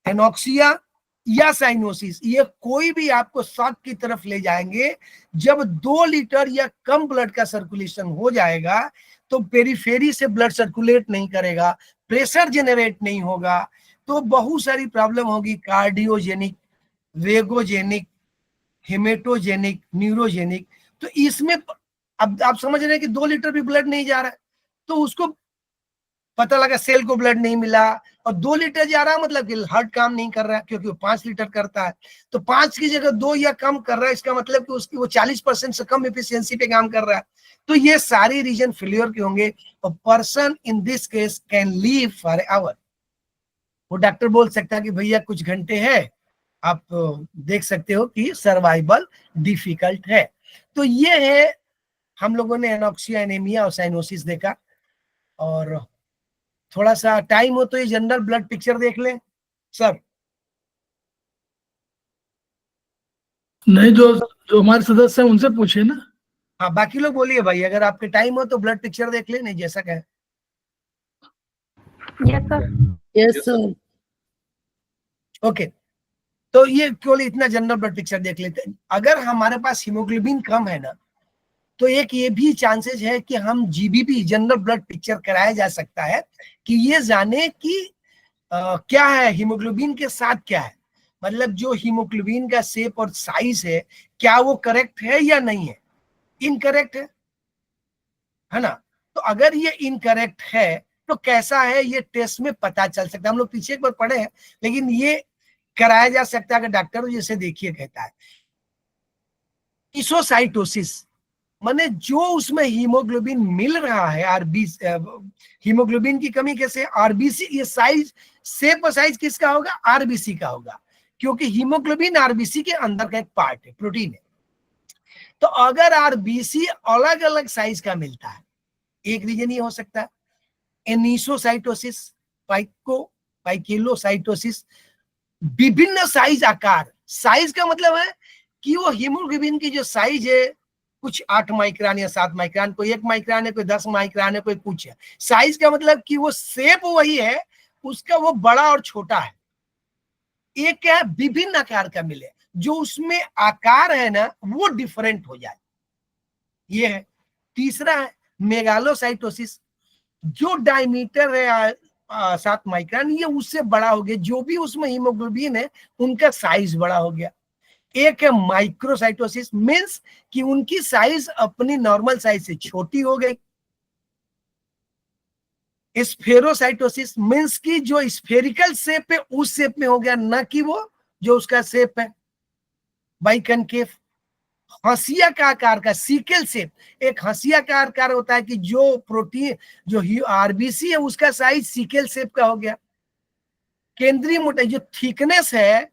S3: एनॉक्सिया या साइनोसिस ये कोई भी आपको शॉक की तरफ ले जाएंगे। जब 2 लीटर या कम ब्लड का सर्कुलेशन हो जाएगा तो पेरिफेरी से ब्लड सर्कुलेट नहीं करेगा, प्रेशर जनरेट नहीं होगा, तो बहुत सारी प्रॉब्लम होगी, कार्डियोजेनिक, वेगोजेनिक, हेमेटोजेनिक, न्यूरोजेनिक। तो इसमें अब आप समझ रहे हैं कि 2 लीटर भी ब्लड नहीं जा रहा है, तो उसको पता लगा सेल को ब्लड नहीं मिला, और 2 लीटर जा रहा है मतलब कि हार्ट काम नहीं कर रहा है, क्योंकि वो 5 लीटर करता है, तो 5 की जगह 2 या कम कर रहा है, इसका मतलब कि उसकी वो 40% से कम एफिशिएंसी पे काम कर रहा है। तो ये सारी रीजन फेलियर के होंगे। Person in this case can live for hour. वो डॉक्टर बोल सकता है कि भैया कुछ घंटे हैं, आप देख सकते हो कि सर्वाइवल डिफिकल्ट है। तो ये है, हम लोगों ने एनॉक्सिया, एनीमिया और साइनोसिस देखा। और थोड़ा सा टाइम हो तो ये जनरल ब्लड पिक्चर देख लें सर।
S1: नहीं, जो जो हमारे सदस्य हैं उनसे पूछिए ना।
S3: हाँ, बाकी लोग बोलिए भाई, अगर आपके टाइम हो तो ब्लड पिक्चर देख ले, नहीं जैसा कहे।
S4: Yes sir.
S2: Yes sir.
S3: Okay, तो ये केवल इतना जनरल ब्लड पिक्चर देख लेते हैं। अगर हमारे पास हीमोग्लोबिन कम है ना, तो एक ये भी चांसेस है कि हम जीबीपी, जनरल ब्लड पिक्चर कराया जा सकता है कि ये जाने कि क्या है हीमोग्लोबिन के साथ क्या है, मतलब जो हीमोग्लोबिन का शेप और साइज है क्या वो करेक्ट है या नहीं है, इनकरेक्ट है ना। तो अगर ये इनकरेक्ट है तो कैसा है ये टेस्ट में पता चल सकता है। हम लोग पीछे एक बार पढ़े हैं, लेकिन ये कराया जा सकता है। अगर डॉक्टर जैसे देखिए कहता है इसोसाइटोसिस, माने जो उसमें हीमोग्लोबिन मिल रहा है, आरबीसी, हीमोग्लोबिन की कमी कैसे, आरबीसी, ये साइज, शेप और साइज किसका होगा, आरबीसी का होगा, क्योंकि हीमोग्लोबिन आरबीसी के अंदर का एक पार्ट है, प्रोटीन है। तो अगर आरबीसी अलग अलग साइज का मिलता है, एक रीजन ये हो सकता है। एनिसोसाइटोसिस, पाइकेलोसाइटोसिस, विभिन्न साइज, आकार, साइज का मतलब है कि वो हीमोग्लोबिन की जो साइज है कुछ 8 माइक्रोन या 7 माइक्रोन, कोई 1 माइक्रोन है, कोई 10 माइक्रोन है, कोई कुछ है। साइज का मतलब कि वो शेप वही है, उसका वो बड़ा और छोटा है। एक क्या है, विभिन्न आकार का मिले, जो उसमें आकार है ना वो डिफरेंट हो जाए, ये है। तीसरा है मेगालोसाइटोसिस, जो डायमीटर है 7 माइक्रोन, ये उससे बड़ा हो गया, जो भी उसमें हीमोग्लोबिन है उनका साइज बड़ा हो गया। एक है माइक्रोसाइटोसिस, मींस कि उनकी साइज अपनी नॉर्मल साइज से छोटी हो गई। स्फेरोसाइटोसिस, मींस की जो स्फेरिकल शेप है उस शेप में हो गया, ना कि वो जो उसका शेप है बाइकनकेव। हंसिया का आकार का, सिकल शेप, एक हंसिया का आकार होता है कि जो प्रोटीन, जो आरबीसी है उसका साइज सिकल शेप का हो गया। केंद्रीय मोटाई, जो थिकनेस है,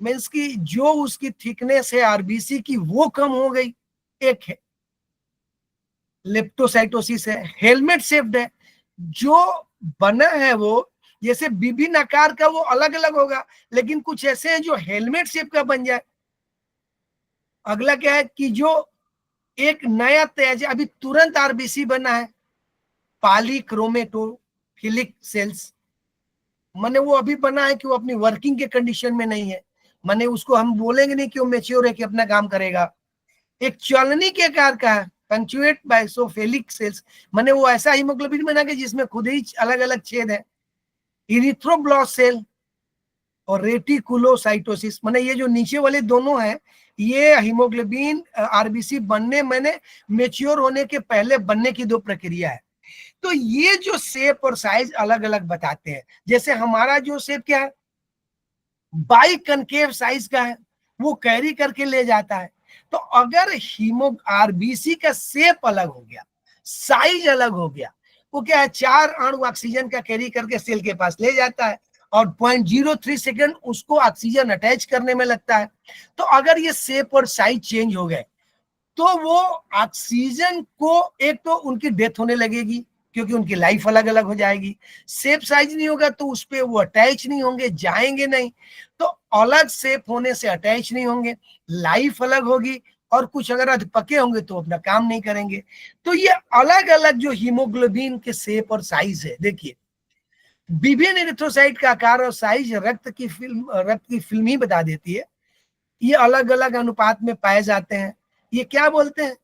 S3: मीन्स की जो उसकी थिकनेस है आरबीसी की वो कम हो गई, एक है। लेप्टोसाइटोसिस है, हेलमेट शेप्ड है, जो बना है वो जैसे विभिन्न आकार का वो अलग अलग होगा, लेकिन कुछ ऐसे हैं जो हेलमेट शेप का बन जाए। अगला क्या है कि जो एक नया तेज अभी तुरंत आरबीसी बना है, पॉलीक्रोमेटोफिलिक सेल्स, माने वो अभी बना है कि वो अपनी वर्किंग के कंडीशन में नहीं है, माने उसको हम बोलेंगे नहीं कि वो मेच्योर है कि अपना काम करेगा। एक चलनी के आकार का है, पंक्चुएट बाय सोफेलिक सेल्स, माने वो ऐसा हीमोग्लोबिन बना के जिसमें खुद ही अलग अलग छेद है। इरिथ्रोब्लास्ट सेल और रेटिकुलोसाइटोसिस, माने ये जो नीचे वाले दोनों हैं ये हीमोग्लोबिन आरबीसी बनने, मैंने मेच्योर होने के पहले बनने की दो प्रक्रिया है। तो ये जो शेप और साइज अलग अलग बताते हैं। जैसे हमारा जो शेप क्या है, बाइकनकेव साइज का है, वो कैरी करके ले जाता है। तो अगर हीमो आरबीसी का शेप अलग हो गया, साइज अलग हो गया, वो क्या है, 4 अणु ऑक्सीजन का कैरी करके सेल के पास ले जाता है और 0.03 सेकंड उसको ऑक्सीजन अटैच करने में लगता है। तो अगर ये शेप और साइज चेंज हो गए तो वो ऑक्सीजन को, एक तो उनकी डेथ होने लगेगी, क्योंकि उनकी लाइफ अलग अलग हो जाएगी। शेप साइज नहीं होगा तो उस पे वो अटैच नहीं होंगे, जाएंगे नहीं। तो अलग शेप होने से अटैच नहीं होंगे, लाइफ अलग होगी, और कुछ अगर अधपके होंगे तो अपना काम नहीं करेंगे। तो ये अलग अलग जो हीमोग्लोबिन के शेप और साइज है, देखिए विभिन्न एरिथ्रोसाइट का आकार और साइज रक्त की फिल्म ही बता देती है। ये अलग अलग अनुपात में पाए जाते हैं। ये क्या बोलते हैं,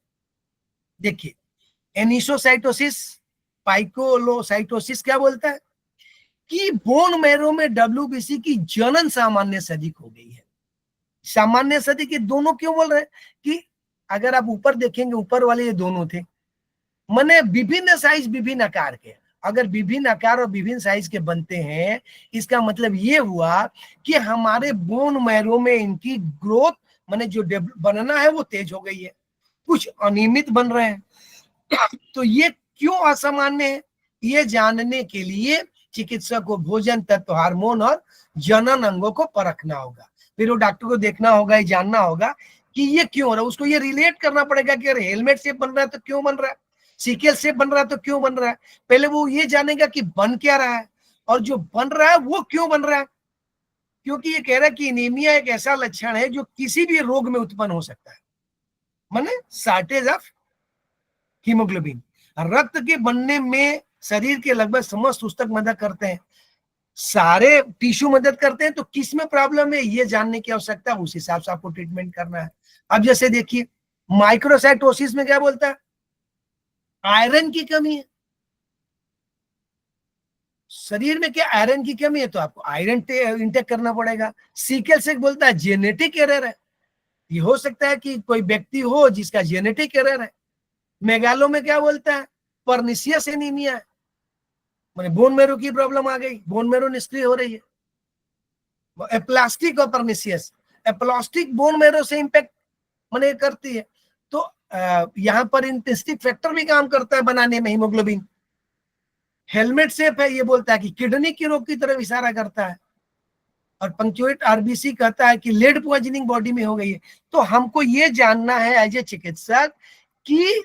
S3: देखिए एनिसोसाइटोसिस, पाइकोलोसाइटोसिस क्या बोलता है कि बोन मैरो में डब्ल्यूबीसी की जनन सामान्य से अधिक हो गई है। सामान्य से अधिक, ये दोनों क्यों बोल रहे हैं कि अगर आप ऊपर देखेंगे, ऊपर वाले ये दोनों थे, माने विभिन्न साइज विभिन्न आकार के। अगर विभिन्न आकार और विभिन्न साइज के बनते हैं, इसका मतलब ये हुआ कि हमारे बोन मैरो में इनकी ग्रोथ माने जो बनना है वो तेज हो गई है, कुछ अनियमित बन रहे हैं। तो ये क्यों असामान्य है, ये जानने के लिए चिकित्सक को भोजन तत्व, हार्मोन और जनन अंगों को परखना होगा। फिर वो डॉक्टर को देखना होगा, ये जानना होगा कि ये क्यों हो रहा है। उसको ये रिलेट करना पड़ेगा कि अरे हेलमेट शेप बन रहा है तो क्यों बन रहा है, सीकेल शेप बन रहा है तो क्यों बन रहा है। पहले वो ये जानेगा कि बन क्या रहा है, और जो बन रहा है वो क्यों बन रहा है। क्योंकि ये कह रहा है कि एनीमिया एक ऐसा लक्षण है जो किसी भी रोग में उत्पन्न हो सकता है, माने शॉर्टेज ऑफ हीमोग्लोबिन। रक्त के बनने में शरीर के लगभग समस्त ऊतक मदद करते हैं, सारे टिश्यू मदद करते हैं। तो किस में प्रॉब्लम है ये जानने की आवश्यकता है, उस हिसाब से आपको ट्रीटमेंट करना है। अब जैसे देखिए माइक्रोसाइटोसिस में क्या बोलता है, आयरन की कमी है शरीर में, क्या आयरन की कमी है तो आपको आयरन इंटेक करना पड़ेगा। सीकेल से बोलता है जेनेटिक एरर है, ये हो सकता है कि कोई व्यक्ति हो जिसका जेनेटिक एरर है। मेगालो में क्या बोलता है, पर्निशियस एनीमिया है, माने बोन मैरो की प्रॉब्लम आ गई, बोन मैरो निष्क्रिय हो रही है। एप्लास्टिक और पर्निशियस, एप्लास्टिक बोन मैरो से इंपैक्ट माने करती है। तो यहाँ पर इंटेस्टिक फैक्टर भी काम करता है बनाने में हीमोग्लोबिन। हेलमेट शेप है, ये बोलता है कि किडनी की रोग की तरफ इशारा करता है। और पंक्चुएट आरबीसी कहता है कि लेड पॉइजनिंग बॉडी में हो गई है। तो हमको ये जानना है एज ए चिकित्सक कि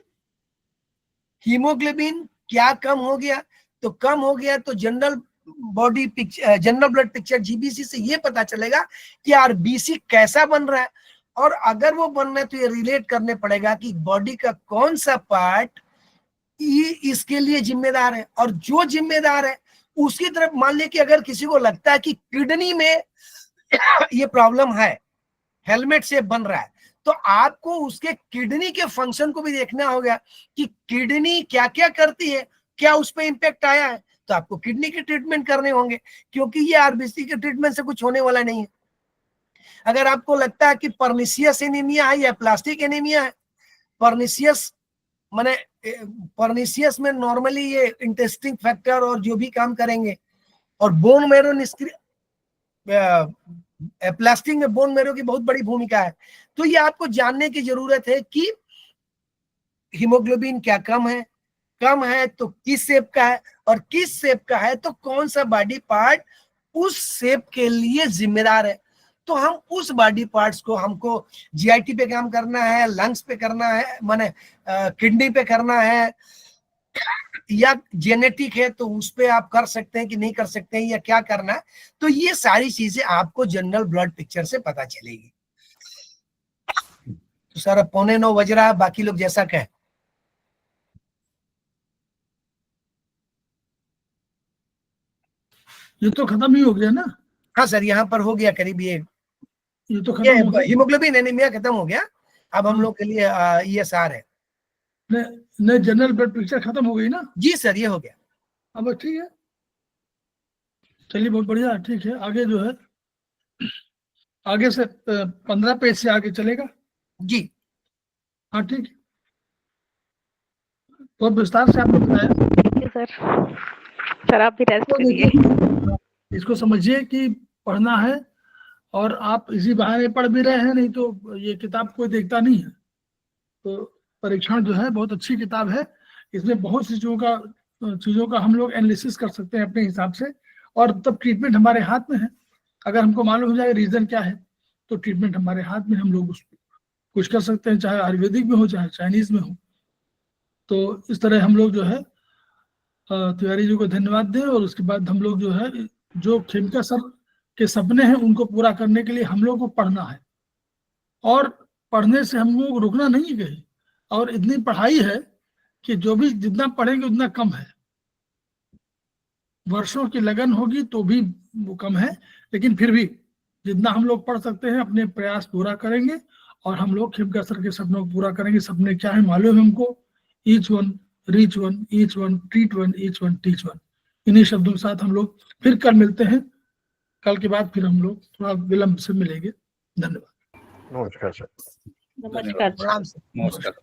S3: हीमोग्लोबिन क्या कम हो गया। तो कम हो गया तो general body picture, general blood picture GBC से ये पता चलेगा कि आरबीसी कैसा बन रहा है। और अगर वो बन रहा है तो ये रिलेट करने पड़ेगा कि बॉडी का कौन सा पार्ट इसके लिए जिम्मेदार है, और जो जिम्मेदार है उसकी तरफ। मान लिया कि अगर किसी को लगता है कि किडनी में ये प्रॉब्लम है, हेलमेट से बन रहा है, तो आपको उसके किडनी के फंक्शन को भी देखना होगा कि किडनी क्या क्या करती है, क्या उस पर इंपैक्ट आया है। तो आपको किडनी के ट्रीटमेंट करने होंगे, क्योंकि ये आरबीसी के ट्रीटमेंट से कुछ होने वाला नहीं है। अगर आपको लगता है कि पर्निशियस एनीमिया है या प्लास्टिक एनीमिया है, पर्निशियस माने पर्निशियस में नॉर्मली ये इंटेस्टिंग फैक्टर और जो भी काम करेंगे, और बोन मैरो निष्क्रिय, प्लास्टिक में बोन मैरो की बहुत बड़ी भूमिका है। तो ये आपको जानने की जरूरत है कि हीमोग्लोबिन क्या कम है तो किस शेप का है, और किस शेप का है तो कौन सा बॉडी पार्ट उस शेप के लिए जिम्मेदार है। तो हम उस बॉडी पार्ट्स को, हमको जीआईटी पे काम करना है, लंग्स पे करना है, माने किडनी पे करना है, या जेनेटिक है तो उस पे आप कर सकते हैं कि नहीं कर सकते हैं, या क्या करना है। तो ये सारी चीजें आपको जनरल ब्लड पिक्चर से पता चलेगी। तो सर 8:45 बज रहा है, बाकी लोग जैसा कहें।
S1: ये तो खत्म ही हो गया ना।
S3: हाँ सर, यहाँ पर हो गया करीब ये
S1: तो खत्म हो गया,
S3: हीमोग्लोबिन एनीमिया खत्म हो गया। अब हम लोग के लिए ईएसआर है।
S1: नहीं जनरल ब्लड पिक्चर खत्म हो गई ना।
S3: जी सर, ये हो गया।
S1: अब ठीक है, चलिए बहुत बढ़िया, ठीक है। आगे जो है, आगे से 15 पेज से आगे चलेगा
S3: जी।
S1: हाँ ठीक है, तो विस्तार से आपने बताया।
S4: ठीक है सर, सर आप भी रेस्ट
S1: तो
S4: करिए।
S1: देखिए, इसको समझिए कि पढ़ना है, और आप इसी बहाने पढ़ भी रहे हैं, नहीं तो ये किताब कोई देखता नहीं है। तो परीक्षण जो है बहुत अच्छी किताब है, इसमें बहुत सी चीज़ों का हम लोग एनालिसिस कर सकते हैं अपने हिसाब से, और तब ट्रीटमेंट हमारे हाथ में है। अगर हमको मालूम हो जाए रीज़न क्या है तो ट्रीटमेंट हमारे हाथ में, हम लोग उसको कुछ कर सकते हैं, चाहे आयुर्वेदिक में हो चाहे चाइनीज में हो। तो इस तरह हम लोग जो है तिवारी जी को धन्यवाद दें, और उसके बाद हम लोग जो है, जो खेमका सर के सपने हैं उनको पूरा करने के लिए हम लोग को पढ़ना है, और पढ़ने से हम लोग रुकना नहीं गए, और इतनी पढ़ाई है कि जो भी जितना पढ़ेंगे उतना कम है। वर्षों की लगन होगी तो भी वो कम है, लेकिन फिर भी जितना हम लोग पढ़ सकते हैं अपने प्रयास पूरा करेंगे, और हम लोग खेमका सर के सपनों को पूरा करेंगे। सपने क्या है मालूम है हमको, each one reach one, each one treat one, each one teach one. इन्हीं शब्दों के साथ हम लोग फिर कल मिलते हैं। कल के बाद फिर हम लोग थोड़ा विलंब से मिलेंगे। धन्यवाद।
S5: नमस्कार सर।
S4: नमस्कार
S3: प्रणाम सर।
S2: नमस्कार।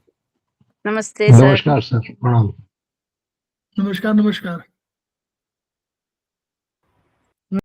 S4: नमस्ते सर।
S6: नमस्कार सर, प्रणाम।
S1: नमस्कार नमस्कार।